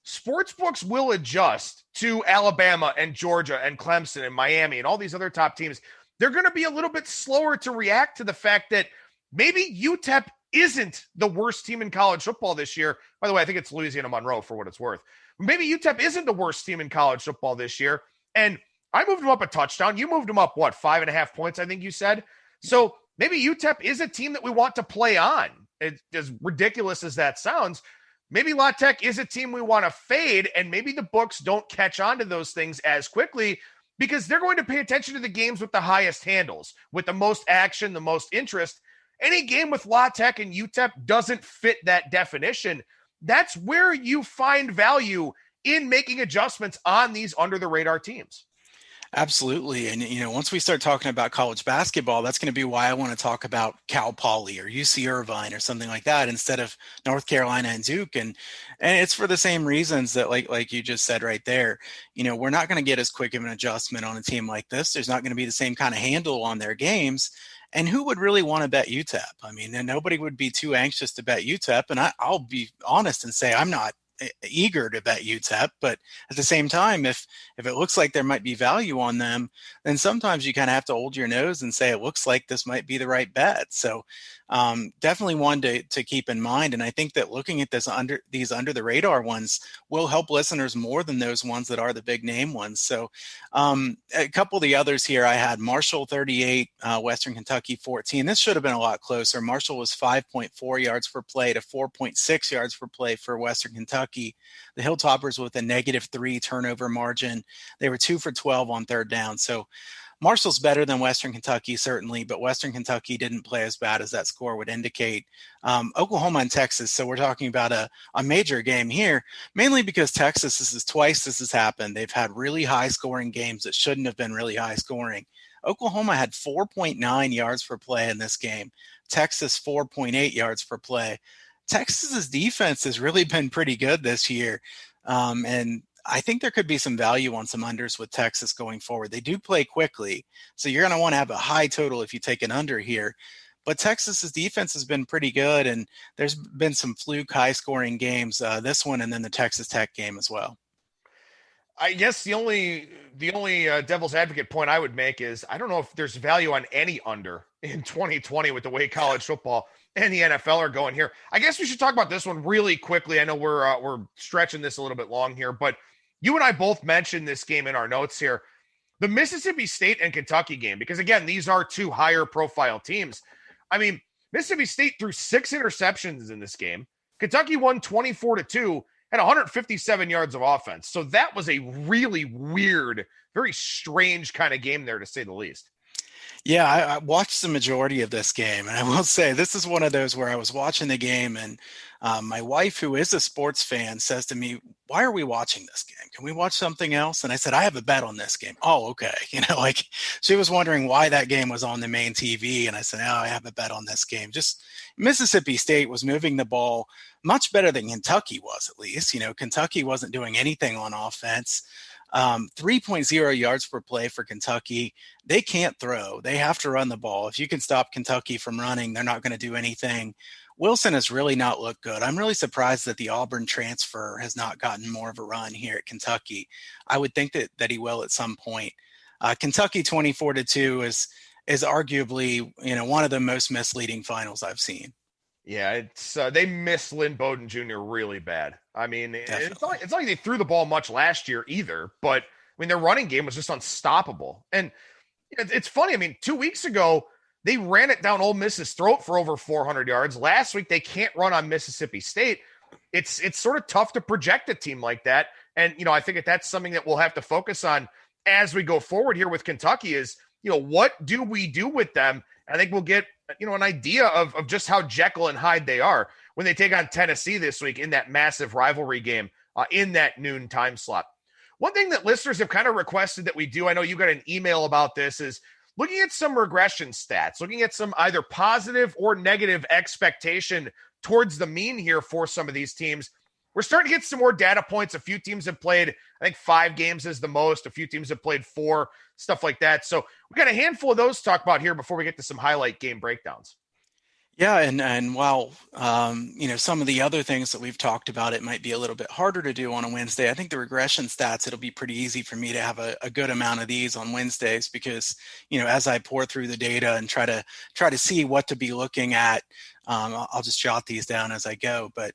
Sportsbooks will adjust to Alabama and Georgia and Clemson and Miami and all these other top teams. They're going to be a little bit slower to react to the fact that maybe UTEP isn't the worst team in college football this year. By the way, I think it's Louisiana Monroe for what it's worth. Maybe UTEP isn't the worst team in college football this year. And I moved them up a touchdown. You moved them up, 5.5 points, I think you said. So maybe UTEP is a team that we want to play on. As ridiculous as that sounds, maybe La Tech is a team we want to fade, and maybe the books don't catch on to those things as quickly because they're going to pay attention to the games with the highest handles, with the most action, the most interest. Any game with La Tech and UTEP doesn't fit that definition. That's where you find value in making adjustments on these under-the-radar teams. Absolutely. And, once we start talking about college basketball, that's going to be why I want to talk about Cal Poly or UC Irvine or something like that instead of North Carolina and Duke. And it's for the same reasons that like you just said right there, we're not going to get as quick of an adjustment on a team like this. There's not going to be the same kind of handle on their games. And who would really want to bet UTEP? I mean, nobody would be too anxious to bet UTEP. And I'll be honest and say I'm not eager to bet UTEP, but at the same time, if it looks like there might be value on them, then sometimes you kind of have to hold your nose and say it looks like this might be the right bet. So definitely one to keep in mind. And I think that looking at these under the radar ones will help listeners more than those ones that are the big name ones. So a couple of the others here, I had Marshall 38, Western Kentucky 14. This should have been a lot closer. Marshall was 5.4 yards per play to 4.6 yards per play for Western Kentucky. The Hilltoppers with a -3 turnover margin. They were 2 for 12 on third down. So Marshall's better than Western Kentucky, certainly, but Western Kentucky didn't play as bad as that score would indicate. Oklahoma and Texas, so we're talking about a major game here, mainly because Texas, this is twice this has happened. They've had really high-scoring games that shouldn't have been really high-scoring. Oklahoma had 4.9 yards per play in this game. Texas, 4.8 yards per play. Texas's defense has really been pretty good this year, and I think there could be some value on some unders with Texas going forward. They do play quickly, so you're going to want to have a high total if you take an under here. But Texas's defense has been pretty good, and there's been some fluke high-scoring games, this one and then the Texas Tech game as well. I guess the only devil's advocate point I would make is I don't know if there's value on any under in 2020 with the way college football and the NFL are going here. I guess we should talk about this one really quickly. I know we're stretching this a little bit long here, but you and I both mentioned this game in our notes here. The Mississippi State and Kentucky game, because again, these are two higher profile teams. I mean, Mississippi State threw 6 interceptions in this game. Kentucky won 24-2 and 157 yards of offense. So that was a really weird, very strange kind of game there, to say the least. Yeah, I watched the majority of this game, and I will say this is one of those where I was watching the game, and my wife, who is a sports fan, says to me, "Why are we watching this game? Can we watch something else?" And I said, "I have a bet on this game." "Oh, okay." She was wondering why that game was on the main TV, and I said, "Oh, I have a bet on this game." Just Mississippi State was moving the ball much better than Kentucky was, at least. Kentucky wasn't doing anything on offense. 3.0 yards per play for Kentucky. They can't throw. They have to run the ball. If you can stop Kentucky from running, they're not going to do anything. Wilson has really not looked good. I'm really surprised that the Auburn transfer has not gotten more of a run here at Kentucky. I would think that he will at some point. Kentucky 24-2 is arguably, one of the most misleading finals I've seen. Yeah, it's they miss Lynn Bowden Jr. really bad. I mean, it's not like they threw the ball much last year either, but I mean, their running game was just unstoppable. And it's funny. I mean, 2 weeks ago, they ran it down Ole Miss's throat for over 400 yards. Last week, they can't run on Mississippi State. It's sort of tough to project a team like that. And, I think that's something that we'll have to focus on as we go forward here with Kentucky is, what do we do with them? I think we'll get, an idea of just how Jekyll and Hyde they are when they take on Tennessee this week in that massive rivalry game in that noon time slot. One thing that listeners have kind of requested that we do, I know you got an email about this, is looking at some regression stats, looking at some either positive or negative expectation towards the mean here for some of these teams. We're starting to get some more data points. A few teams have played, I think 5 games is the most. A few teams have played 4, stuff like that. So we got a handful of those to talk about here before we get to some highlight game breakdowns. Yeah, and while some of the other things that we've talked about, it might be a little bit harder to do on a Wednesday. I think the regression stats, it'll be pretty easy for me to have a good amount of these on Wednesdays because, as I pour through the data and try to see what to be looking at, I'll just jot these down as I go. But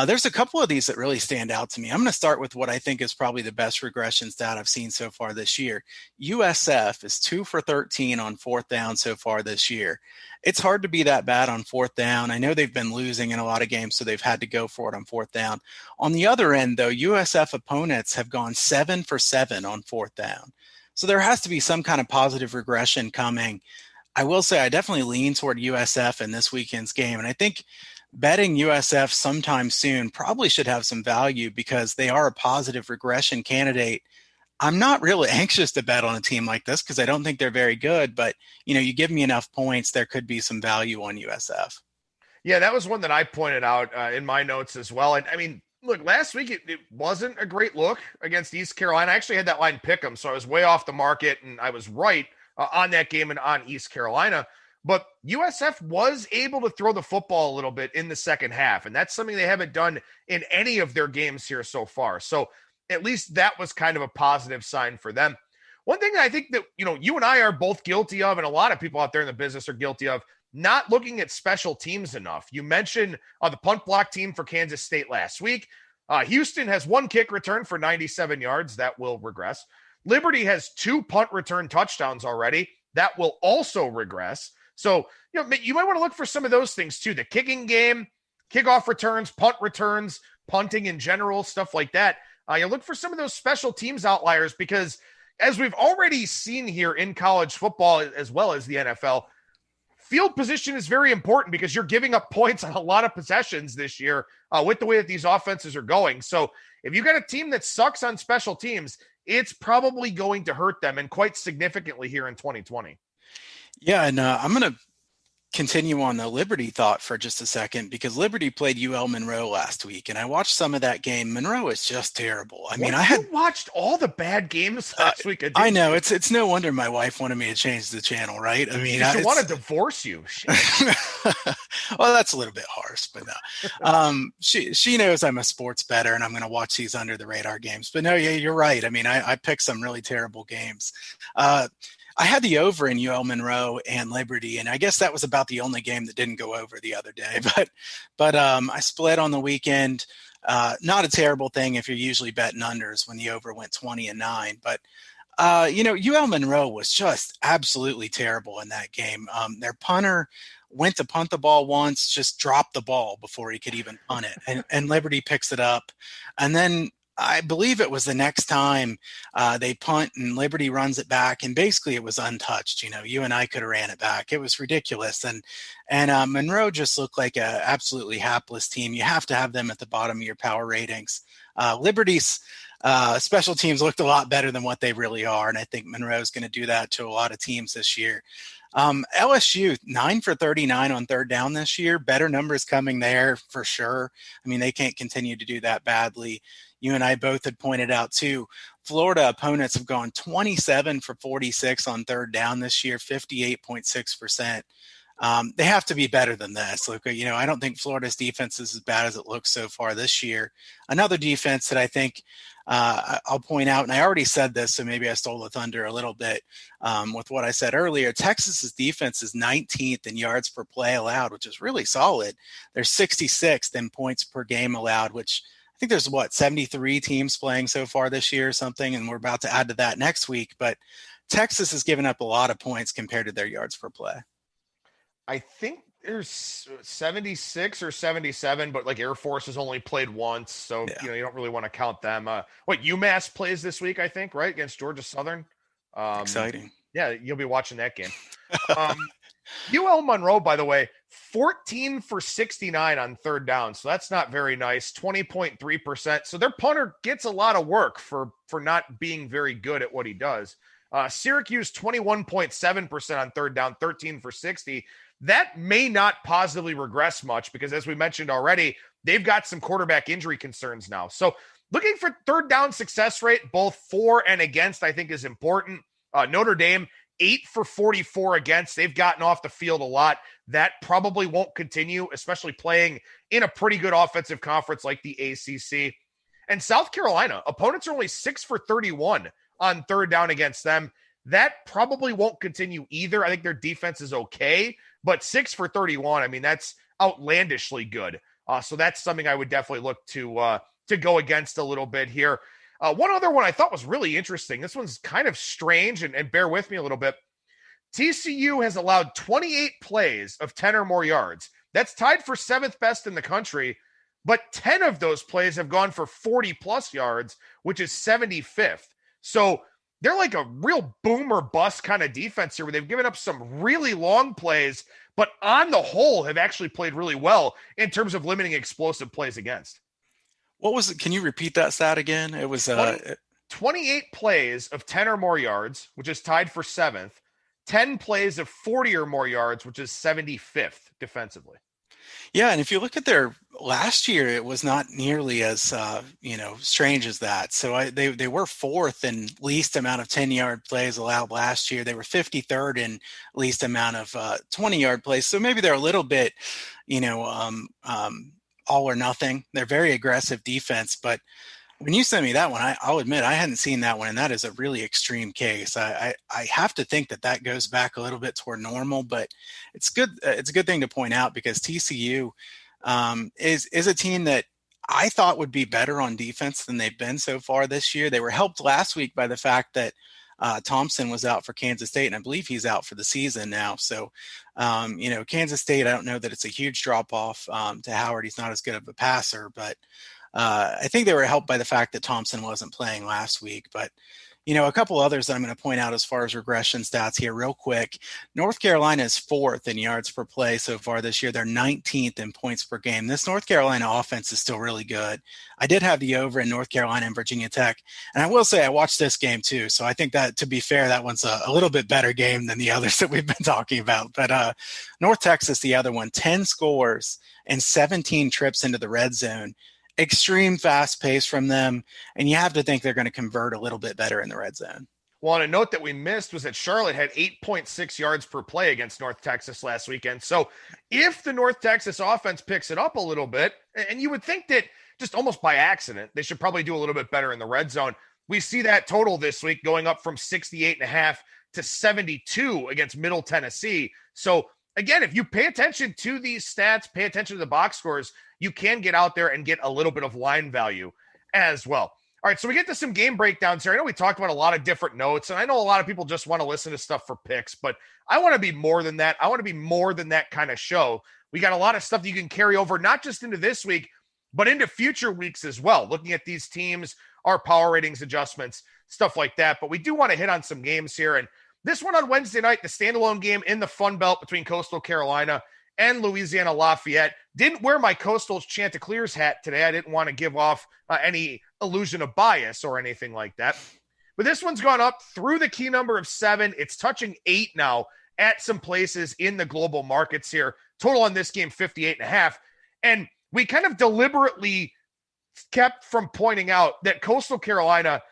there's a couple of these that really stand out to me. I'm going to start with what I think is probably the best regression stat I've seen so far this year. USF is 2 for 13 on 4th down so far this year. It's hard to be that bad on 4th down. I know they've been losing in a lot of games, so they've had to go for it on 4th down. On the other end, though, USF opponents have gone 7 for 7 on 4th down. So there has to be some kind of positive regression coming. I will say I definitely lean toward USF in this weekend's game, and I think betting USF sometime soon probably should have some value because they are a positive regression candidate. I'm not really anxious to bet on a team like this because I don't think they're very good, but you give me enough points, there could be some value on USF. Yeah, that was one that I pointed out in my notes as well. And I mean, look, last week it wasn't a great look against East Carolina. I actually had that line pick 'em, so I was way off the market and I was right on that game and on East Carolina. But USF was able to throw the football a little bit in the second half, and that's something they haven't done in any of their games here so far. So at least that was kind of a positive sign for them. One thing that I think that, you and I are both guilty of, and a lot of people out there in the business are guilty of, not looking at special teams enough. You mentioned the punt block team for Kansas State last week. Houston has 1 kick return for 97 yards. That will regress. Liberty has 2 punt return touchdowns already. That will also regress. So, you might want to look for some of those things too. The kicking game, kickoff returns, punt returns, punting in general, stuff like that. You look for some of those special teams outliers because as we've already seen here in college football as well as the NFL, field position is very important because you're giving up points on a lot of possessions this year with the way that these offenses are going. So if you got a team that sucks on special teams, it's probably going to hurt them and quite significantly here in 2020. Yeah, and I'm going to continue on the Liberty thought for just a second because Liberty played UL Monroe last week, and I watched some of that game. Monroe is just terrible. I mean, I had watched all the bad games last week. I know it's no wonder my wife wanted me to change the channel, right? I mean, she want to divorce you. Well, that's a little bit harsh, but no. She knows I'm a sports bettor, and I'm going to watch these under the radar games. But no, yeah, you're right. I mean, I picked some really terrible games. I had the over in UL Monroe and Liberty, and I guess that was about the only game that didn't go over the other day. But I split on the weekend. Not a terrible thing if you're usually betting unders when the over went 20-9. But UL Monroe was just absolutely terrible in that game. Their punter went to punt the ball once, just dropped the ball before he could even punt it, and Liberty picks it up, and then I believe it was the next time they punt and Liberty runs it back, and basically it was untouched. You and I could have ran it back. It was ridiculous. And Monroe just looked like a absolutely hapless team. You have to have them at the bottom of your power ratings. Liberty's special teams looked a lot better than what they really are, and I think Monroe is going to do that to a lot of teams this year. LSU 9 for 39 on 3rd down this year. Better numbers coming there for sure. I mean, they can't continue to do that badly. you and I both had pointed out too, Florida opponents have gone 27 for 46 on third down this year, 58.6%. They have to be better than this. Look, I don't think Florida's defense is as bad as it looks so far this year. Another defense that I think I'll point out, and I already said this, so maybe I stole the thunder a little bit with what I said earlier. Texas's defense is 19th in yards per play allowed, which is really solid. They're 66th in points per game allowed, which I think there's 73 teams playing so far this year or something, and we're about to add to that next week. But Texas has given up a lot of points compared to their yards per play. I think there's 76 or 77, but Air Force has only played once, so you don't really want to count them. UMass plays this week, I think, right, against Georgia Southern. Exciting. Yeah, you'll be watching that game. UL Monroe, by the way, 14 for 69 on third down, so that's not very nice. 20.3%. So their punter gets a lot of work for not being very good at what he does. Syracuse 21.7% on third down, 13 for 60. That may not positively regress much because, as we mentioned already, they've got some quarterback injury concerns now. So looking for third down success rate, both for and against, I think is important. Notre Dame, 8 for 44 against. They've gotten off the field a lot. That probably won't continue, especially playing in a pretty good offensive conference like the ACC. And South Carolina, opponents are only 6 for 31 on third down against them. That probably won't continue either. I think their defense is okay, but 6 for 31, I mean, that's outlandishly good. So that's something I would definitely look to go against a little bit here. One other one I thought was really interesting. This one's kind of strange, and bear with me a little bit. TCU has allowed 28 plays of 10 or more yards. That's tied for 7th best in the country, but 10 of those plays have gone for 40-plus yards, which is 75th. So they're like a real boom or bust kind of defense here where they've given up some really long plays, but on the whole have actually played really well in terms of limiting explosive plays against. What was it? Can you repeat that stat again? It was 28 plays of 10 or more yards, which is tied for 7th. 10 plays of 40 or more yards, which is 75th defensively. Yeah, and if you look at their last year, it was not nearly as strange as that. So they were 4th in least amount of 10-yard plays allowed last year. They were 53rd in least amount of 20-yard plays. So maybe they're a little bit, all or nothing. They're very aggressive defense, but when you sent me that one, I'll admit I hadn't seen that one, and that is a really extreme case. I have to think that goes back a little bit toward normal, but it's good. It's a good thing to point out because TCU is a team that I thought would be better on defense than they've been so far this year. They were helped last week by the fact that Thompson was out for Kansas State, and I believe he's out for the season now. So, Kansas State, I don't know that it's a huge drop-off to Howard. He's not as good of a passer, but I think they were helped by the fact that Thompson wasn't playing last week. But, a couple others that I'm going to point out as far as regression stats here real quick. North Carolina is 4th in yards per play so far this year. They're 19th in points per game. This North Carolina offense is still really good. I did have the over in North Carolina and Virginia Tech. And I will say I watched this game too. So I think that, to be fair, that one's a little bit better game than the others that we've been talking about. But North Texas, the other one, 10 scores and 17 trips into the red zone. Extreme fast pace from them, and you have to think they're going to convert a little bit better in the red zone. Well, and a note that we missed was that Charlotte had 8.6 yards per play against North Texas last weekend. So if the North Texas offense picks it up a little bit, and you would think that just almost by accident, they should probably do a little bit better in the red zone. We see that total this week going up from 68.5 to 72 against Middle Tennessee. So again, if you pay attention to these stats, pay attention to the box scores, you can get out there and get a little bit of line value as well. All right, so we get to some game breakdowns here. I know we talked about a lot of different notes, and I know a lot of people just want to listen to stuff for picks, but I want to be more than that. I want to be more than that kind of show. We got a lot of stuff that you can carry over, not just into this week, but into future weeks as well, looking at these teams, our power ratings adjustments, stuff like that. But we do want to hit on some games here. And this one on Wednesday night, the standalone game in the Fun Belt between Coastal Carolina and Louisiana Lafayette. Didn't wear my Coastal Chanticleers hat today. I didn't want to give off any illusion of bias or anything like that. But this one's gone up through the key number of 7. It's touching 8 now at some places in the global markets here. Total on this game, 58.5. And we kind of deliberately kept from pointing out that Coastal Carolina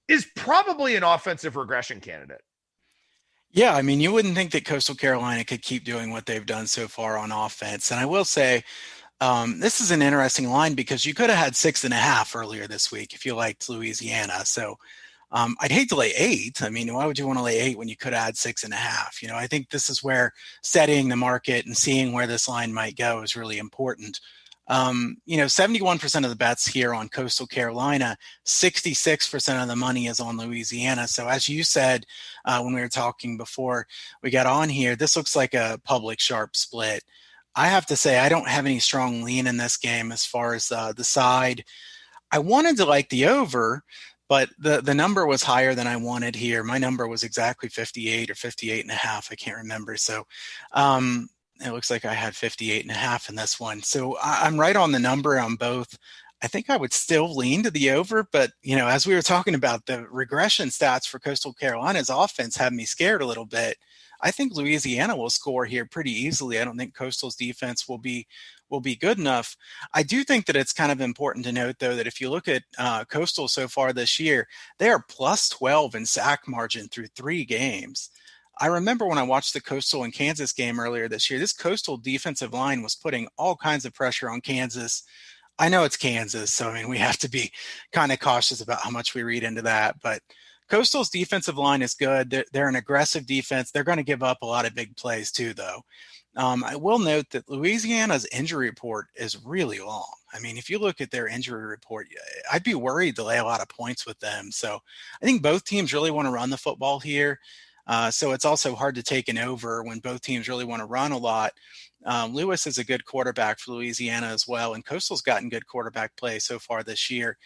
is probably an offensive regression candidate. Yeah, I mean, you wouldn't think that Coastal Carolina could keep doing what they've done so far on offense. And I will say, this is an interesting line because you could have had 6.5 earlier this week if you liked Louisiana. So I'd hate to lay 8. I mean, why would you want to lay 8 when you could have had 6.5? I think this is where studying the market and seeing where this line might go is really important. 71% of the bets here on Coastal Carolina, 66% of the money is on Louisiana. So as you said, when we were talking before we got on here, this looks like a public sharp split. I have to say, I don't have any strong lean in this game as far as the side. I wanted to like the over, but the number was higher than I wanted here. My number was exactly 58 or 58.5. I can't remember. So, it looks like I had 58.5 in this one. So I'm right on the number on both. I think I would still lean to the over, but as we were talking about, the regression stats for Coastal Carolina's offense have me scared a little bit. I think Louisiana will score here pretty easily. I don't think Coastal's defense will be good enough. I do think that it's kind of important to note, though, that if you look at Coastal so far this year, they are plus 12 in sack margin through 3 games. I remember when I watched the Coastal and Kansas game earlier this year, this Coastal defensive line was putting all kinds of pressure on Kansas. I know it's Kansas, so I mean, we have to be kind of cautious about how much we read into that. But Coastal's defensive line is good. They're an aggressive defense. They're going to give up a lot of big plays too, though. I will note that Louisiana's injury report is really long. I mean, if you look at their injury report, I'd be worried to lay a lot of points with them. So I think both teams really want to run the football here. So it's also hard to take an over when both teams really want to run a lot. Lewis is a good quarterback for Louisiana as well, and Coastal's gotten good quarterback play so far this year.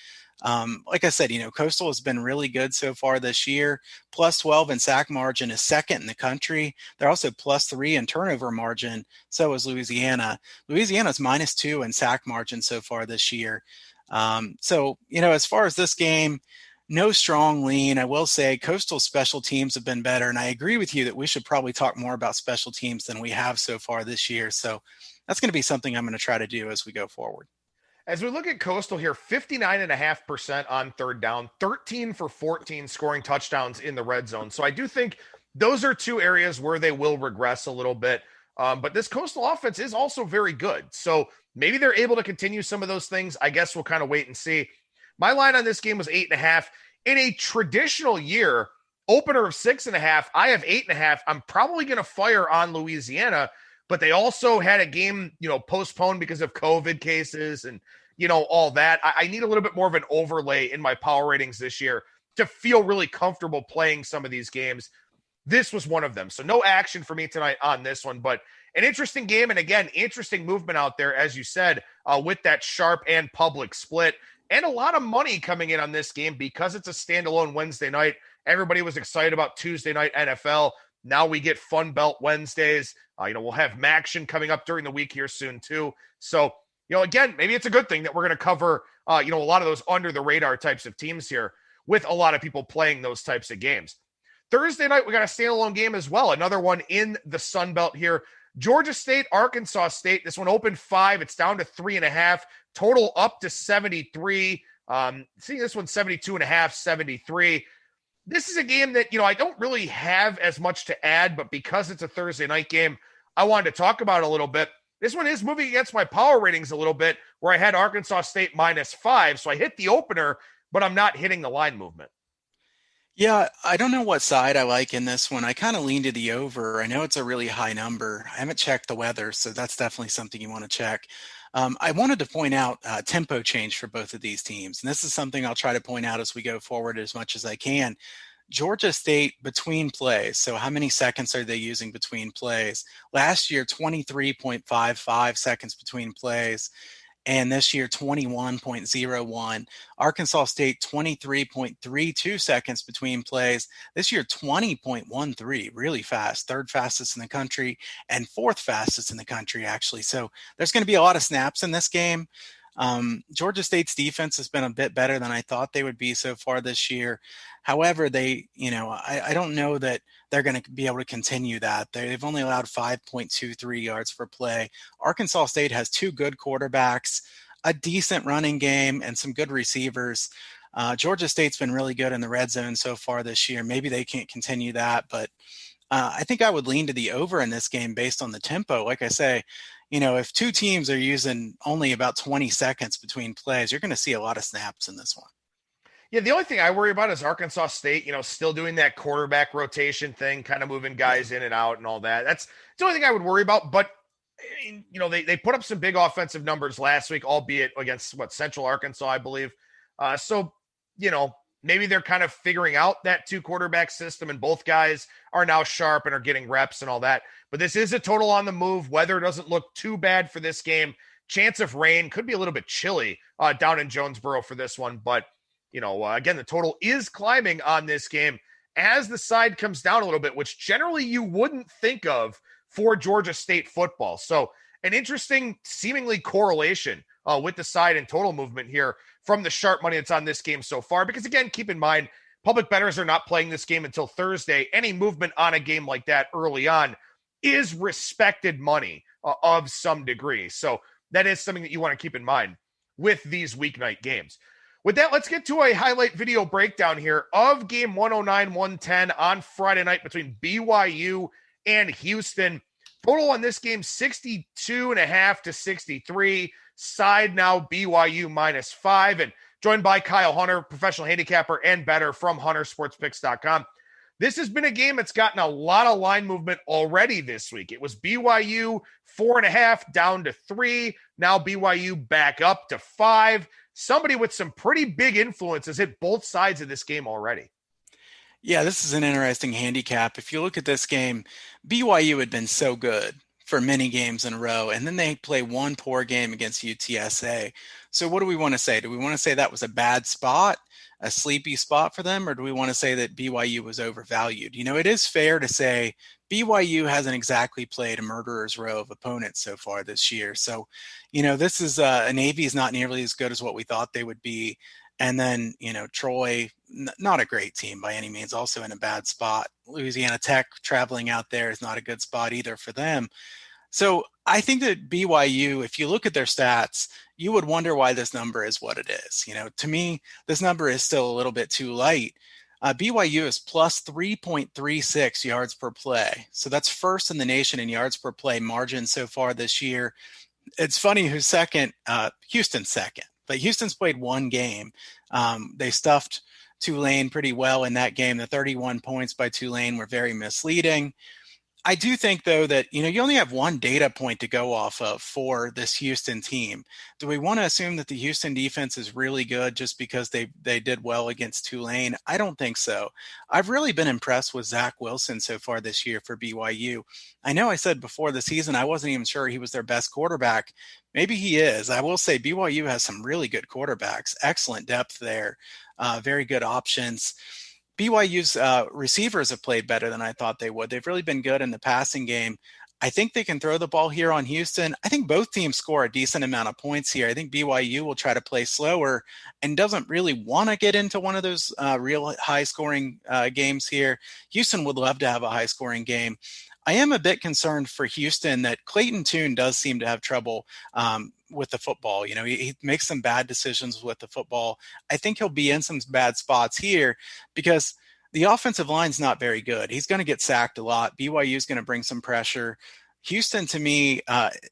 Like I said, Coastal has been really good so far this year. Plus 12 in sack margin is second in the country. They're also plus 3 in turnover margin. So is Louisiana. Louisiana's minus 2 in sack margin so far this year. So, as far as this game, no strong lean. I will say Coastal special teams have been better, and I agree with you that we should probably talk more about special teams than we have so far this year. So that's going to be something I'm going to try to do as we go forward. As we look at Coastal here, 59.5% on third down, 13 for 14 scoring touchdowns in the red zone. So I do think those are 2 areas where they will regress a little bit. But this Coastal offense is also very good. So maybe they're able to continue some of those things. I guess we'll kind of wait and see. My line on this game was 8.5. In a traditional year, opener of 6.5, I have 8.5. I'm probably going to fire on Louisiana, but they also had a game, postponed because of COVID cases and, all that. I need a little bit more of an overlay in my power ratings this year to feel really comfortable playing some of these games. This was one of them. So no action for me tonight on this one, but an interesting game. And again, interesting movement out there, as you said, with that sharp and public split. And a lot of money coming in on this game because it's a standalone Wednesday night. Everybody was excited about Tuesday night NFL. Now we get Fun Belt Wednesdays. We'll have Maction coming up during the week here soon too. So, again, maybe it's a good thing that we're going to cover, a lot of those under the radar types of teams here with a lot of people playing those types of games. Thursday night, we got a standalone game as well. Another one in the Sun Belt here. Georgia State, Arkansas State. This one opened 5. It's down to 3.5. Total up to 73. Seeing this one 72.5, 73. This is a game that, I don't really have as much to add, but because it's a Thursday night game, I wanted to talk about it a little bit. This one is moving against my power ratings a little bit, where I had Arkansas State -5. So I hit the opener, but I'm not hitting the line movement. Yeah, I don't know what side I like in this one. I kind of lean to the over. I know it's a really high number. I haven't checked the weather, so that's definitely something you want to check. I wanted to point out tempo change for both of these teams. And this is something I'll try to point out as we go forward as much as I can. Georgia State between plays. So how many seconds are they using between plays? Last year, 23.55 seconds between plays. And this year, 21.01. Arkansas State, 23.32 seconds between plays. This year, 20.13, really fast. 3rd fastest in the country and 4th fastest in the country, actually. So there's going to be a lot of snaps in this game. Georgia State's defense has been a bit better than I thought they would be so far this year. However, I don't know that they're going to be able to continue that. They've only allowed 5.23 yards per play. Arkansas State has 2 good quarterbacks. a decent running game and some good receivers. Georgia State's been really good in the red zone so far this year. Maybe they can't continue that, but I think I would lean to the over in this game based on the tempo. Like I say, if two teams are using only about 20 seconds between plays, you're going to see a lot of snaps in this one. Yeah, the only thing I worry about is Arkansas State, still doing that quarterback rotation thing, kind of moving guys in and out and all that. That's the only thing I would worry about. But, they put up some big offensive numbers last week, albeit against, Central Arkansas, I believe. So, maybe they're kind of figuring out that two quarterback system, and both guys are now sharp and are getting reps and all that. But this is a total on the move. Weather doesn't look too bad for this game. Chance of rain, could be a little bit chilly down in Jonesboro for this one, but again, the total is climbing on this game as the side comes down a little bit, which generally you wouldn't think of for Georgia State football. So an interesting seemingly correlation with the side and total movement here from the sharp money that's on this game so far. Because again, keep in mind, public bettors are not playing this game until Thursday. Any movement on a game like that early on is respected money of some degree. So that is something that you want to keep in mind with these weeknight games. With that, let's get to a highlight video breakdown here of game 109-110 on Friday night between BYU and Houston. Total on this game, 62.5 to 63. Side now BYU -5. And joined by Kyle Hunter, professional handicapper and bettor from huntersportspicks.com. This has been a game that's gotten a lot of line movement already this week. It was BYU 4.5 down to 3. Now BYU back up to 5. Somebody with some pretty big influences hit both sides of this game already. Yeah, this is an interesting handicap. If you look at this game, BYU had been so good for many games in a row, and then they play one poor game against UTSA. So what do we want to say? Do we want to say that was a bad spot, a sleepy spot for them, or do we want to say that BYU was overvalued? It is fair to say BYU hasn't exactly played a murderer's row of opponents so far this year. So, this is Navy is not nearly as good as what we thought they would be. And then, Troy, not a great team by any means, also in a bad spot. Louisiana Tech traveling out there is not a good spot either for them. So I think that BYU, if you look at their stats, you would wonder why this number is what it is. To me, this number is still a little bit too light. BYU is plus 3.36 yards per play. So that's first in the nation in yards per play margin so far this year. It's funny who's second. Houston's second. But Houston's played one game. They stuffed Tulane pretty well in that game. The 31 points by Tulane were very misleading. I do think, though, that, you only have one data point to go off of for this Houston team. Do we want to assume that the Houston defense is really good just because they did well against Tulane? I don't think so. I've really been impressed with Zach Wilson so far this year for BYU. I know I said before the season I wasn't even sure he was their best quarterback. Maybe he is. I will say BYU has some really good quarterbacks, excellent depth there, very good options. BYU's receivers have played better than I thought they would. They've really been good in the passing game. I think they can throw the ball here on Houston. I think both teams score a decent amount of points here. I think BYU will try to play slower and doesn't really want to get into one of those real high-scoring games here. Houston would love to have a high-scoring game. I am a bit concerned for Houston that Clayton Tune does seem to have trouble with the football. He makes some bad decisions with the football. I think he'll be in some bad spots here because the offensive line's not very good. He's going to get sacked a lot. BYU is going to bring some pressure. Houston, to me,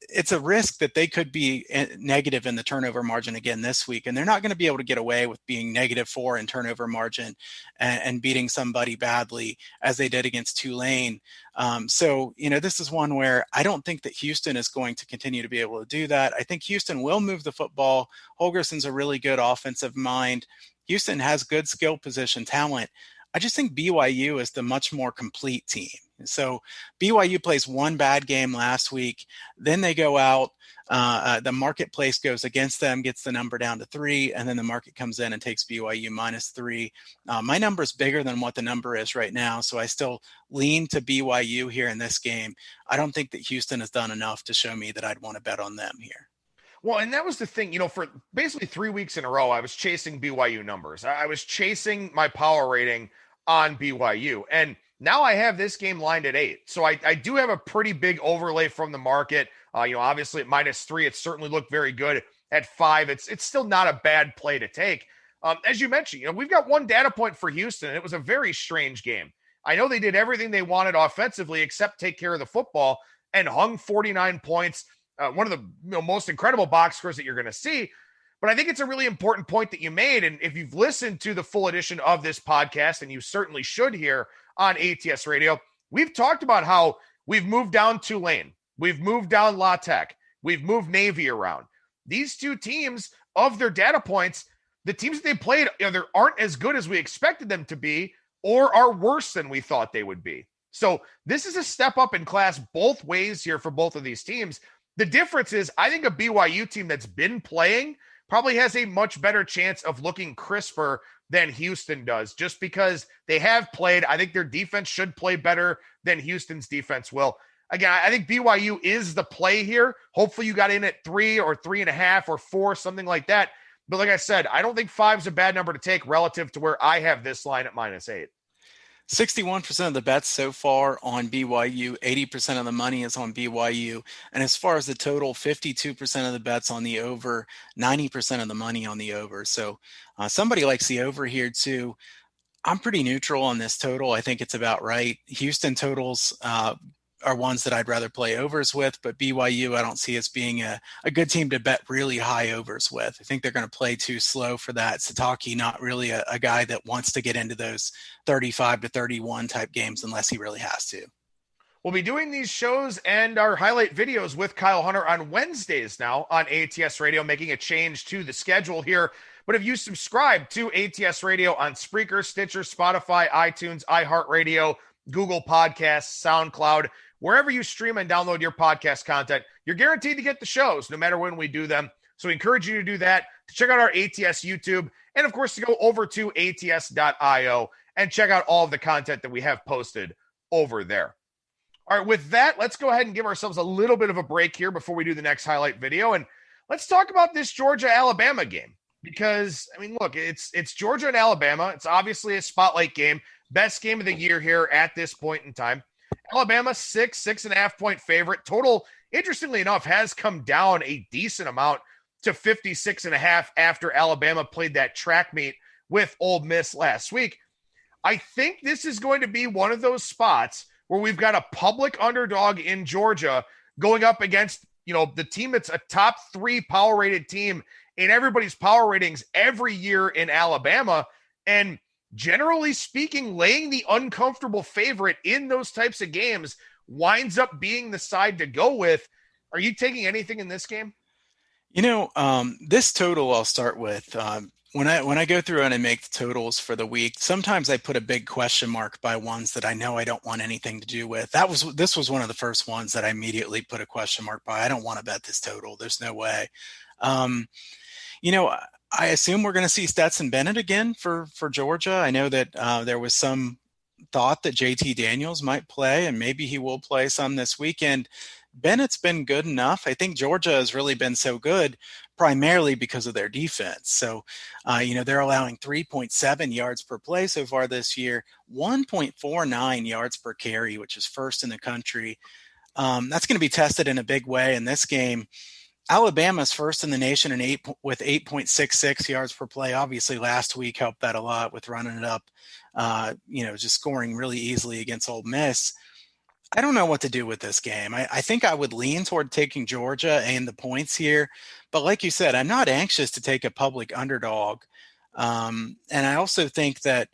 it's a risk that they could be negative in the turnover margin again this week, and they're not going to be able to get away with being -4 in turnover margin and beating somebody badly as they did against Tulane. So, this is one where I don't think that Houston is going to continue to be able to do that. I think Houston will move the football. Holgerson's a really good offensive mind. Houston has good skill position talent. I just think BYU is the much more complete team. So BYU plays one bad game last week. Then they go out. The marketplace goes against them, gets the number down to 3, and then the market comes in and takes BYU -3. My number is bigger than what the number is right now, so I still lean to BYU here in this game. I don't think that Houston has done enough to show me that I'd want to bet on them here. Well, and that was the thing, for basically 3 weeks in a row, I was chasing BYU numbers. I was chasing my power rating on BYU, and now I have this game lined at 8. So I do have a pretty big overlay from the market. Obviously at -3, it certainly looked very good at 5, it's still not a bad play to take. As you mentioned, we've got one data point for Houston, and it was a very strange game. I know they did everything they wanted offensively except take care of the football and hung 49 points, one of the most incredible box scores that you're going to see. But I think it's a really important point that you made. And if you've listened to the full edition of this podcast, and you certainly should here on ATS Radio, we've talked about how we've moved down Tulane. We've moved down La Tech. We've moved Navy around. These two teams, of their data points, the teams that they played either aren't as good as we expected them to be or are worse than we thought they would be. So this is a step up in class both ways here for both of these teams. The difference is I think a BYU team that's been playing probably has a much better chance of looking crisper than Houston does, just because they have played. I think their defense should play better than Houston's defense will. Again, I think BYU is the play here. Hopefully you got in at 3 or 3.5 or 4, something like that. But like I said, I don't think 5 is a bad number to take relative to where I have this line at -8. 61% of the bets so far on BYU, 80% of the money is on BYU. And as far as the total, 52% of the bets on the over, 90% of the money on the over. So somebody likes the over here too. I'm pretty neutral on this total. I think it's about right. Houston totals are ones that I'd rather play overs with, but BYU I don't see as being a good team to bet really high overs with. I think they're going to play too slow for that. Sataki, not really a guy that wants to get into those 35 to 31 type games unless he really has to. We'll be doing these shows and our highlight videos with Kyle Hunter on Wednesdays now on ATS Radio, making a change to the schedule here. But if you subscribe to ATS Radio on Spreaker, Stitcher, Spotify, iTunes, iHeartRadio, Google Podcasts, SoundCloud, wherever you stream and download your podcast content, you're guaranteed to get the shows no matter when we do them. So we encourage you to do that, to check out our ATS YouTube, and of course to go over to ATS.io and check out all of the content that we have posted over there. All right, with that, let's go ahead and give ourselves a little bit of a break here before we do the next highlight video. And let's talk about this Georgia-Alabama game. Because, I mean, look, it's Georgia and Alabama. It's obviously a spotlight game. Best game of the year here at this point in time. Alabama, 6.5 point favorite. Total, interestingly enough, has come down a decent amount to 56.5 after Alabama played that track meet with Ole Miss last week. I think this is going to be one of those spots where we've got a public underdog in Georgia going up against, the team that's a top 3 power rated team in everybody's power ratings every year in Alabama. And generally speaking, laying the uncomfortable favorite in those types of games winds up being the side to go with. Are you taking anything in this game? This total I'll start with. When I go through and I make the totals for the week, sometimes I put a big question mark by ones that I know I don't want anything to do with. This was one of the first ones that I immediately put a question mark by. I don't want to bet this total. There's no way. I assume we're going to see Stetson Bennett again for Georgia. I know that there was some thought that JT Daniels might play, and maybe he will play some this weekend. Bennett's been good enough. I think Georgia has really been so good primarily because of their defense. So, they're allowing 3.7 yards per play so far this year, 1.49 yards per carry, which is first in the country. That's going to be tested in a big way in this game. Alabama's first in the nation with 8.66 yards per play. Obviously, last week helped that a lot with running it up, just scoring really easily against Ole Miss. I don't know what to do with this game. I think I would lean toward taking Georgia and the points here. But like you said, I'm not anxious to take a public underdog. And I also think that,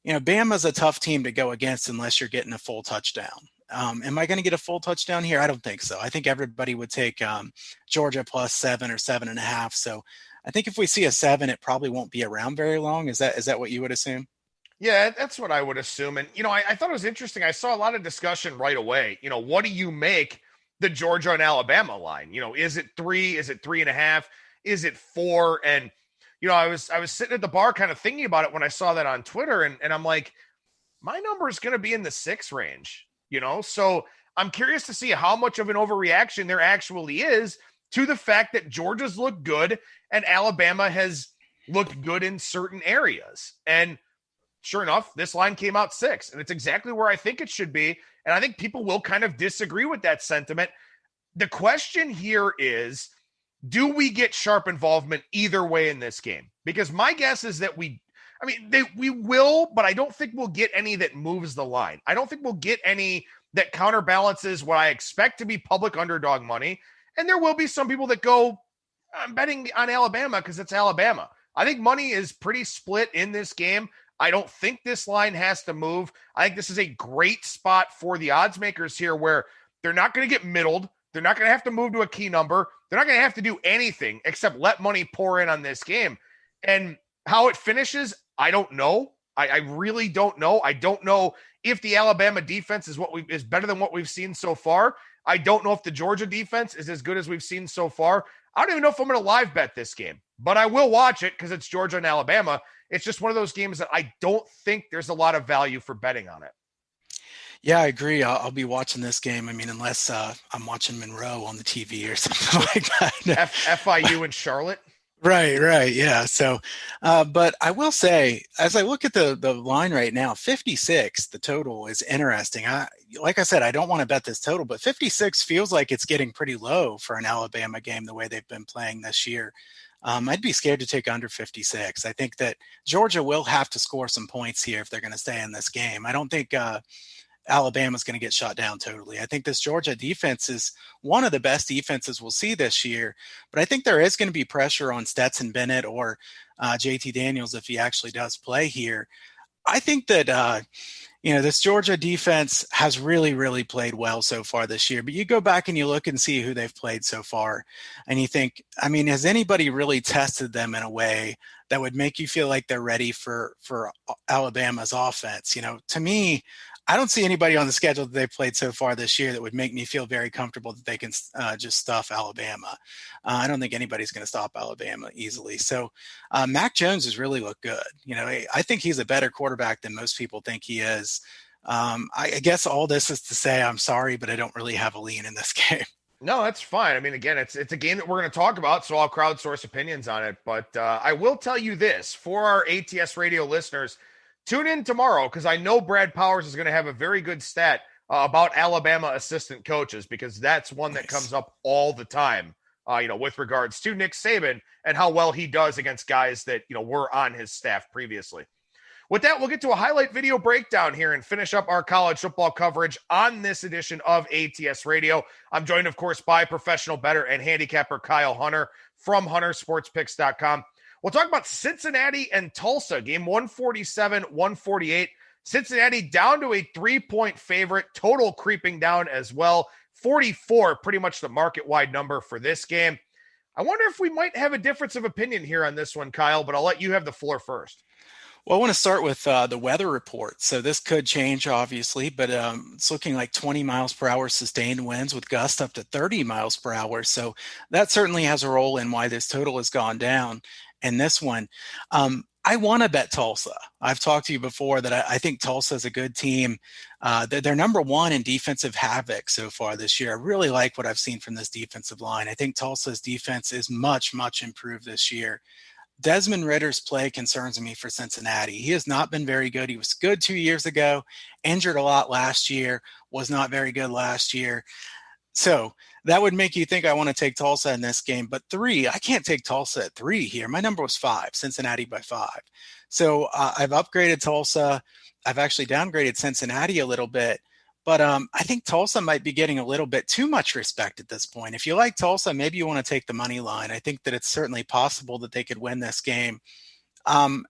Bama's a tough team to go against unless you're getting a full touchdown. Am I going to get a full touchdown here? I don't think so. I think everybody would take Georgia plus 7 or 7.5. So I think if we see a 7, it probably won't be around very long. Is that what you would assume? Yeah, that's what I would assume. And, I thought it was interesting. I saw a lot of discussion right away. What do you make the Georgia and Alabama line? Is it 3? Is it 3.5? Is it 4? And, I was sitting at the bar kind of thinking about it when I saw that on Twitter. And I'm like, my number is going to be in the 6 range. So I'm curious to see how much of an overreaction there actually is to the fact that Georgia's looked good and Alabama has looked good in certain areas. And sure enough, this line came out 6, and it's exactly where I think it should be. And I think people will kind of disagree with that sentiment. The question here is, Do we get sharp involvement either way in this game? Because my guess is that we will, but I don't think we'll get any that moves the line. I don't think we'll get any that counterbalances what I expect to be public underdog money. And there will be some people that go, I'm betting on Alabama because it's Alabama. I think money is pretty split in this game. I don't think this line has to move. I think this is a great spot for the odds makers here where they're not going to get middled. They're not going to have to move to a key number. They're not going to have to do anything except let money pour in on this game. And how it finishes, I don't know. I really don't know. I don't know if the Alabama defense is better than what we've seen so far. I don't know if the Georgia defense is as good as we've seen so far. I don't even know if I'm going to live bet this game, but I will watch it because it's Georgia and Alabama. It's just one of those games that I don't think there's a lot of value for betting on it. Yeah, I agree. I'll be watching this game. I mean, unless I'm watching Monroe on the TV or something like that. FIU and Charlotte. Right. Yeah. So, but I will say, as I look at the line right now, 56, the total is interesting. Like I said, I don't want to bet this total, but 56 feels like it's getting pretty low for an Alabama game, the way they've been playing this year. I'd be scared to take under 56. I think that Georgia will have to score some points here if they're going to stay in this game. I don't think Alabama's going to get shut down totally. I think this Georgia defense is one of the best defenses we'll see this year, but I think there is going to be pressure on Stetson Bennett or JT Daniels if he actually does play here. I think that, this Georgia defense has really, really played well so far this year, but you go back and you look and see who they've played so far and you think, has anybody really tested them in a way that would make you feel like they're ready for Alabama's offense? To me, I don't see anybody on the schedule that they've played so far this year that would make me feel very comfortable that they can just stuff Alabama. I don't think anybody's going to stop Alabama easily. So Mac Jones has really looked good. I think he's a better quarterback than most people think he is. I guess all this is to say I'm sorry, but I don't really have a lean in this game. No, that's fine. Again, it's a game that we're going to talk about, so I'll crowdsource opinions on it. But I will tell you this, for our ATS Radio listeners, tune in tomorrow because I know Brad Powers is going to have a very good stat about Alabama assistant coaches because that's one that comes up all the time, with regards to Nick Saban and how well he does against guys that, were on his staff previously. With that, we'll get to a highlight video breakdown here and finish up our college football coverage on this edition of ATS Radio. I'm joined, of course, by professional bettor and handicapper Kyle Hunter from HunterSportsPicks.com. We'll talk about Cincinnati and Tulsa, game 147-148. Cincinnati down to a 3-point favorite, total creeping down as well. 44, pretty much the market-wide number for this game. I wonder if we might have a difference of opinion here on this one, Kyle, but I'll let you have the floor first. Well, I want to start with the weather report. So this could change, obviously, but it's looking like 20 miles per hour sustained winds with gusts up to 30 miles per hour. So that certainly has a role in why this total has gone down. And this one, I want to bet Tulsa. I've talked to you before that I think Tulsa is a good team. They're number one in defensive havoc so far this year. I really like what I've seen from this defensive line. I think Tulsa's defense is much, much improved this year. Desmond Ritter's play concerns me for Cincinnati. He has not been very good. He was good 2 years ago, injured a lot last year, was not very good last year. So that would make you think I want to take Tulsa in this game. But 3, I can't take Tulsa at 3 here. My number was 5, Cincinnati by 5. So I've upgraded Tulsa. I've actually downgraded Cincinnati a little bit. But I think Tulsa might be getting a little bit too much respect at this point. If you like Tulsa, maybe you want to take the money line. I think that it's certainly possible that they could win this game. From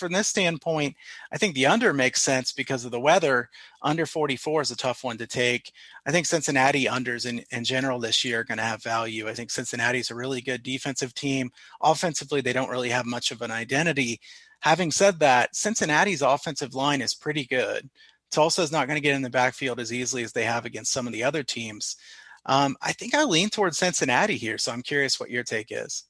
this standpoint, I think the under makes sense because of the weather. Under 44 is a tough one to take. I think Cincinnati unders in general this year are going to have value. I think Cincinnati is a really good defensive team. Offensively, they don't really have much of an identity. Having said that, Cincinnati's offensive line is pretty good. Tulsa is not going to get in the backfield as easily as they have against some of the other teams. I think I lean towards Cincinnati here, so I'm curious what your take is.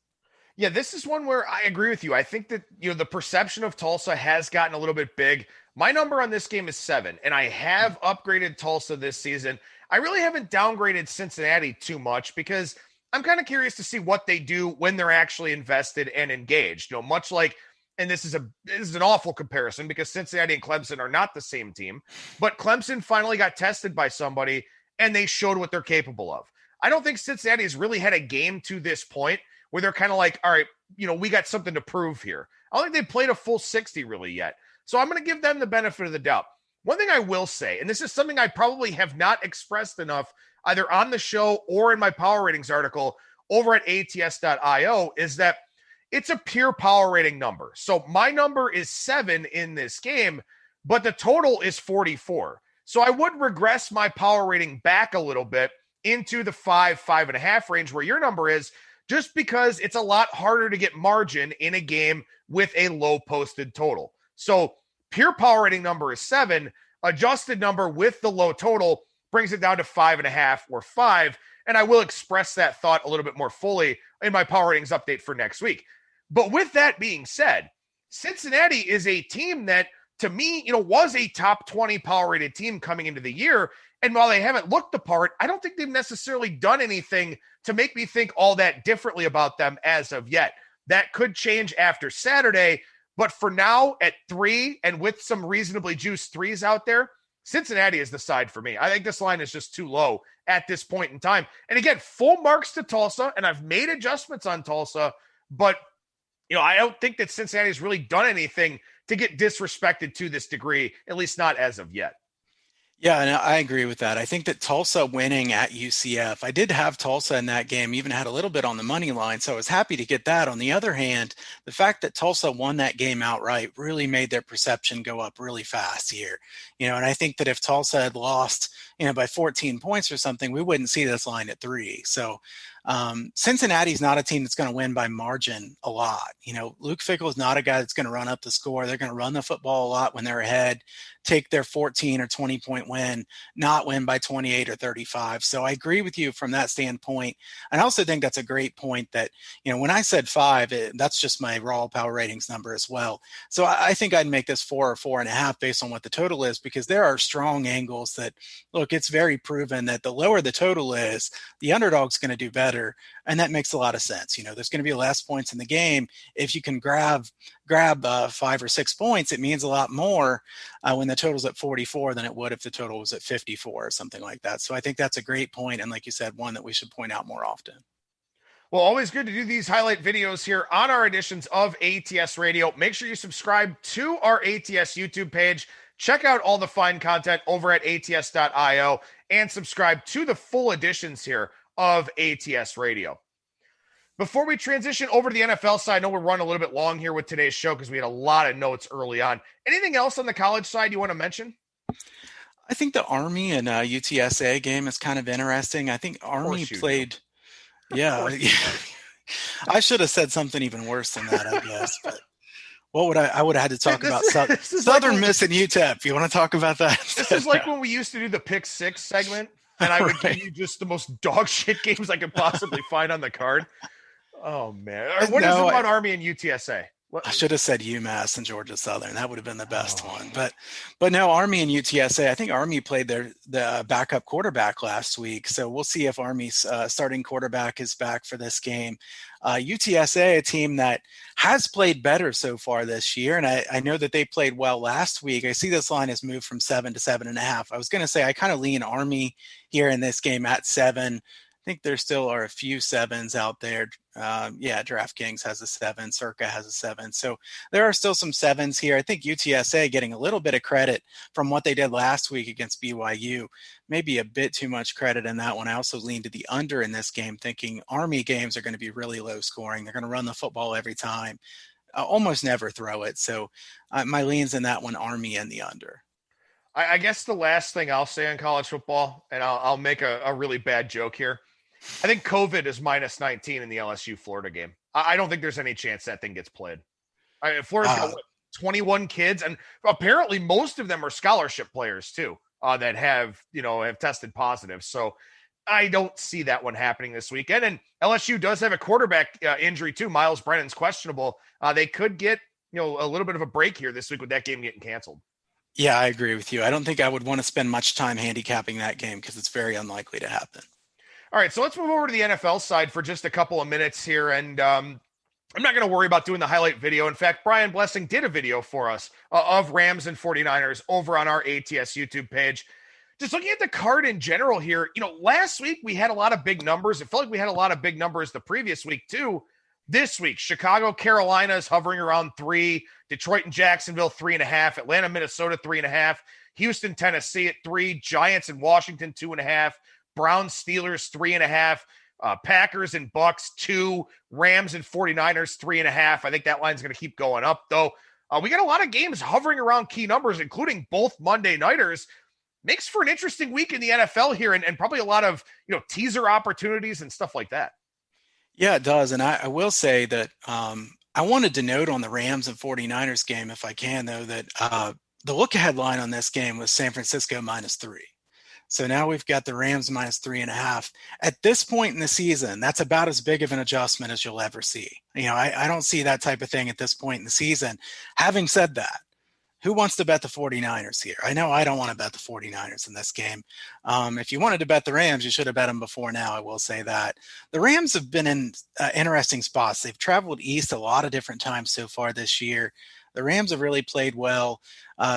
Yeah, this is one where I agree with you. I think that, the perception of Tulsa has gotten a little bit big. My number on this game is 7, and I have upgraded Tulsa this season. I really haven't downgraded Cincinnati too much because I'm kind of curious to see what they do when they're actually invested and engaged. Much like, and this is an awful comparison because Cincinnati and Clemson are not the same team, but Clemson finally got tested by somebody and they showed what they're capable of. I don't think Cincinnati has really had a game to this point where they're kind of like, all right, we got something to prove here. I don't think they played a full 60 really yet. So I'm going to give them the benefit of the doubt. One thing I will say, and this is something I probably have not expressed enough either on the show or in my power ratings article over at ATS.io, is that it's a pure power rating number. So my number is 7 in this game, but the total is 44. So I would regress my power rating back a little bit into the 5.5 range where your number is, just because it's a lot harder to get margin in a game with a low posted total. So pure power rating number is 7. Adjusted number with the low total brings it down to 5.5 or 5. And I will express that thought a little bit more fully in my power ratings update for next week. But with that being said, Cincinnati is a team that, to me, was a top 20 power rated team coming into the year. And while they haven't looked the part, I don't think they've necessarily done anything to make me think all that differently about them as of yet. That could change after Saturday. But for now, at 3 and with some reasonably juiced 3s out there, Cincinnati is the side for me. I think this line is just too low at this point in time. And again, full marks to Tulsa, and I've made adjustments on Tulsa, but I don't think that Cincinnati has really done anything to get disrespected to this degree, at least not as of yet. Yeah, and I agree with that. I think that Tulsa winning at UCF, I did have Tulsa in that game, even had a little bit on the money line, so I was happy to get that. On the other hand, the fact that Tulsa won that game outright really made their perception go up really fast here. And I think that if Tulsa had lost, by 14 points or something, we wouldn't see this line at 3. So Cincinnati's not a team that's going to win by margin a lot. Luke Fickell is not a guy that's going to run up the score. They're going to run the football a lot when they're ahead, take their 14 or 20 point win, not win by 28 or 35. So I agree with you from that standpoint. And I also think that's a great point that, when I said 5, that's just my raw power ratings number as well. So I think I'd make this 4 or 4.5 based on what the total is, because there are strong angles that, look, it's very proven that the lower the total is, the underdog's going to do better. And that makes a lot of sense. There's going to be less points in the game. If you can grab 5 or 6 points, it means a lot more when the total's at 44 than it would if the total was at 54 or something like that. So I think that's a great point. And like you said, one that we should point out more often. Well, always good to do these highlight videos here on our editions of ATS Radio. Make sure you subscribe to our ATS YouTube page. Check out all the fine content over at ATS.io and subscribe to the full editions here of ATS Radio. Before we transition over to the NFL side, I know we're running a little bit long here with today's show because we had a lot of notes early on. Anything else on the college side you want to mention? I think the Army and UTSA game is kind of interesting. I think Army played... Yeah. I should have said something even worse than that, I guess. But what would I would have had to talk about Southern Miss and UTEP. You want to talk about that? This is like when we used to do the Pick Six segment, and I would give you just the most dog shit games I could possibly find on the card. Oh, man. What is it about Army and UTSA? What? I should have said UMass and Georgia Southern. That would have been the best one. But no, Army and UTSA, I think Army played the backup quarterback last week. So we'll see if Army's starting quarterback is back for this game. UTSA, a team that has played better so far this year. And I know that they played well last week. I see this line has moved from 7 to 7.5. I was going to say I kind of lean Army here in this game at 7. I think there still are a few 7s out there. DraftKings has a 7. Circa has a 7. So there are still some 7s here. I think UTSA getting a little bit of credit from what they did last week against BYU. Maybe a bit too much credit in that one. I also lean to the under in this game, thinking Army games are going to be really low scoring. They're going to run the football every time, almost never throw it. So my lean's in that one, Army and the under. I guess the last thing I'll say on college football, and I'll make a really bad joke here. I think COVID is minus 19 in the LSU-Florida game. I don't think there's any chance that thing gets played. Florida's got 21 kids, and apparently most of them are scholarship players too that have tested positive. So I don't see that one happening this weekend. And LSU does have a quarterback injury too. Miles Brennan's questionable. They could get a little bit of a break here this week with that game getting canceled. Yeah, I agree with you. I don't think I would want to spend much time handicapping that game because it's very unlikely to happen. All right, so let's move over to the NFL side for just a couple of minutes here. And I'm not going to worry about doing the highlight video. In fact, Brian Blessing did a video for us of Rams and 49ers over on our ATS YouTube page. Just looking at the card in general here, last week we had a lot of big numbers. It felt like we had a lot of big numbers the previous week too. This week, Chicago, Carolina is hovering around 3, Detroit and Jacksonville 3.5, Atlanta, Minnesota 3.5, Houston, Tennessee at 3, Giants and Washington 2.5, Browns, Steelers 3.5, Packers and Bucks 2, Rams and 49ers 3.5. I think that line's going to keep going up though. We got a lot of games hovering around key numbers, including both Monday nighters. Makes for an interesting week in the NFL here, and probably a lot of teaser opportunities and stuff like that. Yeah, it does. And I will say that I wanted to note on the Rams and 49ers game, if I can, though, that the look-ahead line on this game was San Francisco -3. So now we've got the Rams -3.5. At this point in the season, that's about as big of an adjustment as you'll ever see. I don't see that type of thing at this point in the season. Having said that, who wants to bet the 49ers here? I know I don't want to bet the 49ers in this game. If you wanted to bet the Rams, you should have bet them before now, I will say that. The Rams have been in interesting spots. They've traveled east a lot of different times so far this year. The Rams have really played well.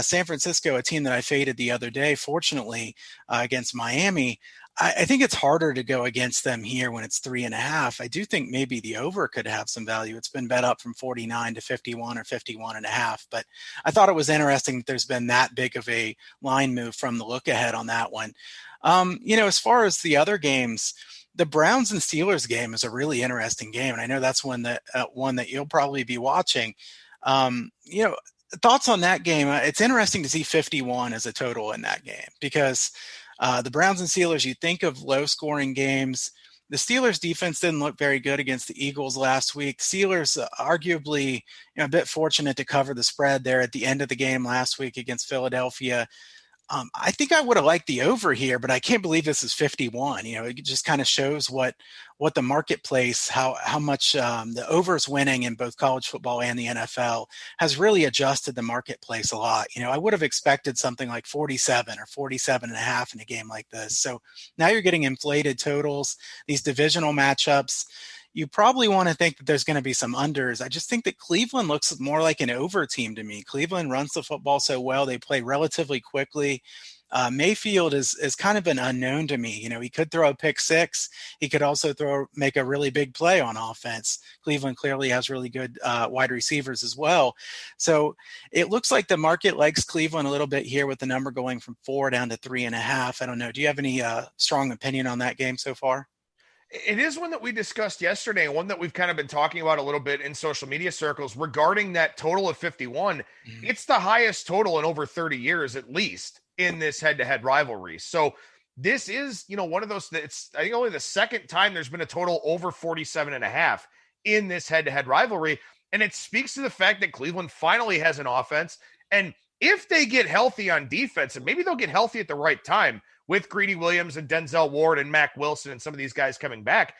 San Francisco, a team that I faded the other day, fortunately, against Miami, I think it's harder to go against them here when it's 3.5. I do think maybe the over could have some value. It's been bet up from 49 to 51 or 51.5, but I thought it was interesting that there's been that big of a line move from the look ahead on that one. As far as the other games, the Browns and Steelers game is a really interesting game, and I know that's one that you'll probably be watching. Thoughts on that game? It's interesting to see 51 as a total in that game because the Browns and Steelers, you think of low-scoring games. The Steelers' defense didn't look very good against the Eagles last week. Steelers, arguably, a bit fortunate to cover the spread there at the end of the game last week against Philadelphia. I think I would have liked the over here, but I can't believe this is 51. It just kind of shows what the marketplace, how much the over is winning in both college football and the NFL has really adjusted the marketplace a lot. I would have expected something like 47 or 47.5 in a game like this. So now you're getting inflated totals, these divisional matchups. You probably want to think that there's going to be some unders. I just think that Cleveland looks more like an over team to me. Cleveland runs the football so well. They play relatively quickly. Mayfield is kind of an unknown to me. He could throw a pick six. He could also make a really big play on offense. Cleveland clearly has really good wide receivers as well. So it looks like the market likes Cleveland a little bit here with the number going from 4 down to 3.5. I don't know. Do you have any strong opinion on that game so far? It is one that we discussed yesterday, and one that we've kind of been talking about a little bit in social media circles regarding that total of 51. Mm-hmm. It's the highest total in over 30 years, at least, in this head-to-head rivalry. So this is, one of those that's, I think, only the second time there's been a total over 47.5 in this head-to-head rivalry. And it speaks to the fact that Cleveland finally has an offense. And if they get healthy on defense, and maybe they'll get healthy at the right time, with Greedy Williams and Denzel Ward and Mac Wilson and some of these guys coming back,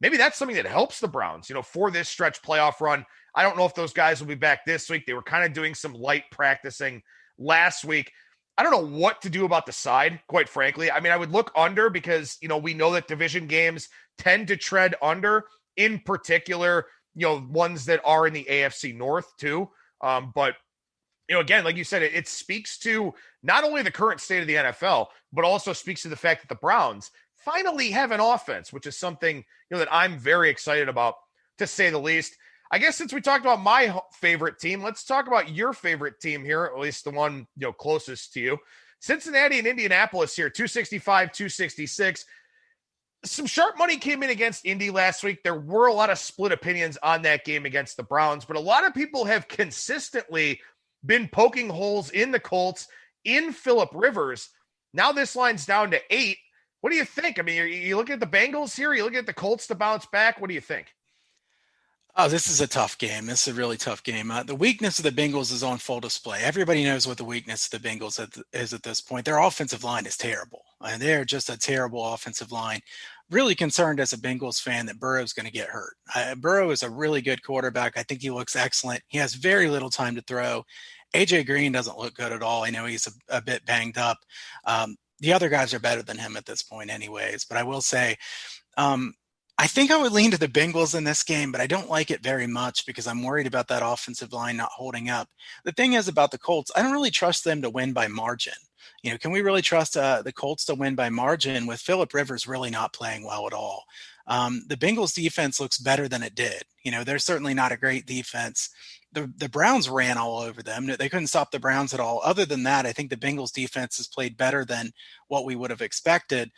maybe that's something that helps the Browns, for this stretch playoff run. I don't know if those guys will be back this week. They were kind of doing some light practicing last week. I don't know what to do about the side, quite frankly. I mean, I would look under because, we know that division games tend to tread under, in particular, ones that are in the AFC North too. But again, like you said, it speaks to not only the current state of the NFL, but also speaks to the fact that the Browns finally have an offense, which is something, that I'm very excited about, to say the least. I guess since we talked about my favorite team, let's talk about your favorite team here, at least the one, closest to you. Cincinnati and Indianapolis here, 265, 266. Some sharp money came in against Indy last week. There were a lot of split opinions on that game against the Browns, but a lot of people have consistently been poking holes in the Colts, in Phillip Rivers. Now this line's down to 8. What do you think? I mean, you look at the Bengals here, you look at the Colts to bounce back. What do you think? Oh, this is a tough game. This is a really tough game. The weakness of the Bengals is on full display. Everybody knows what the weakness of the Bengals is at this point. Their offensive line is terrible, and they're just a terrible offensive line. Really concerned as a Bengals fan that Burrow's going to get hurt. Burrow is a really good quarterback. I think he looks excellent. He has very little time to throw. AJ Green doesn't look good at all. I know he's a bit banged up. The other guys are better than him at this point anyways, but I will say, I think I would lean to the Bengals in this game, but I don't like it very much because I'm worried about that offensive line not holding up. The thing is about the Colts, I don't really trust them to win by margin. Can we really trust the Colts to win by margin with Phillip Rivers really not playing well at all? The Bengals defense looks better than it did. They're certainly not a great defense. The Browns ran all over them. They couldn't stop the Browns at all. Other than that, I think the Bengals defense has played better than what we would have expected.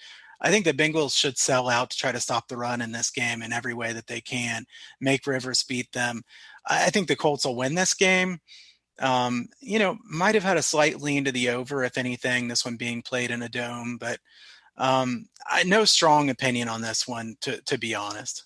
I think the Bengals should sell out to try to stop the run in this game in every way that they can, make Rivers beat them. I think the Colts will win this game. Might have had a slight lean to the over, if anything, this one being played in a dome, but no strong opinion on this one, to be honest.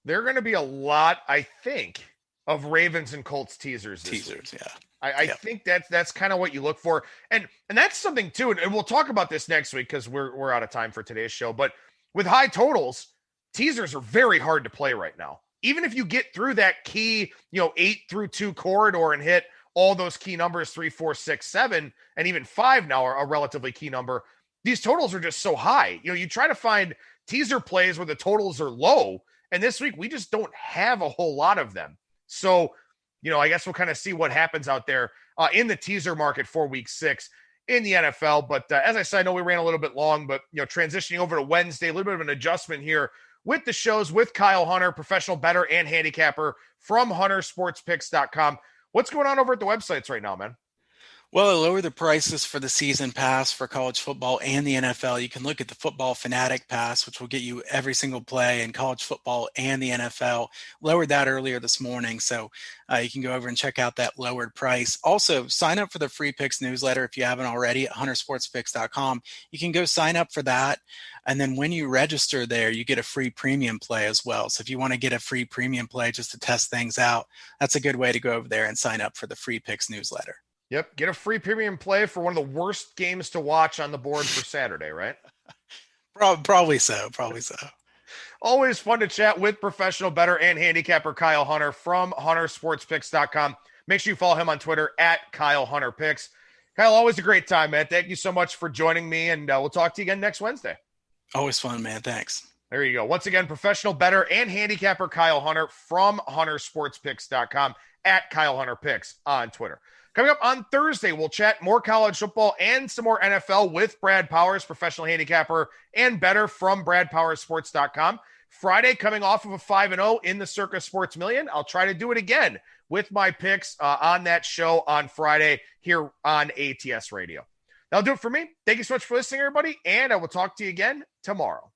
There are going to be a lot, I think, of Ravens and Colts teasers this week. Yeah. I think that's kind of what you look for. And that's something too. And we'll talk about this next week because we're out of time for today's show. But with high totals, teasers are very hard to play right now. Even if you get through that key, 8-2 corridor and hit all those key numbers, 3, 4, 6, 7, and even 5 now are a relatively key number. These totals are just so high. You try to find teaser plays where the totals are low. And this week we just don't have a whole lot of them. So, I guess we'll kind of see what happens out there in the teaser market for week 6 in the NFL. But as I said, I know we ran a little bit long, but, transitioning over to Wednesday, a little bit of an adjustment here with the shows with Kyle Hunter, professional bettor and handicapper from huntersportspicks.com. What's going on over at the websites right now, man? Well, it lowered the prices for the season pass for college football and the NFL. You can look at the Football Fanatic Pass, which will get you every single play in college football and the NFL. Lowered that earlier this morning, so you can go over and check out that lowered price. Also, sign up for the Free Picks newsletter if you haven't already at huntersportspicks.com. You can go sign up for that, and then when you register there, you get a free premium play as well. So if you want to get a free premium play just to test things out, that's a good way to go over there and sign up for the Free Picks newsletter. Yep. Get a free premium play for one of the worst games to watch on the board for Saturday, right? Probably so. Always fun to chat with professional bettor and handicapper Kyle Hunter from huntersportspicks.com. Make sure you follow him on Twitter at Kyle Hunter Picks. Kyle, always a great time, man. Thank you so much for joining me, and we'll talk to you again next Wednesday. Always fun, man. Thanks. There you go. Once again, professional bettor and handicapper Kyle Hunter from huntersportspicks.com at Kyle Hunter Picks on Twitter. Coming up on Thursday, we'll chat more college football and some more NFL with Brad Powers, professional handicapper and bettor from bradpowersports.com. Friday, coming off of a 5-0 in the Circa Sports Million. I'll try to do it again with my picks on that show on Friday here on ATS Radio. That'll do it for me. Thank you so much for listening, everybody, and I will talk to you again tomorrow.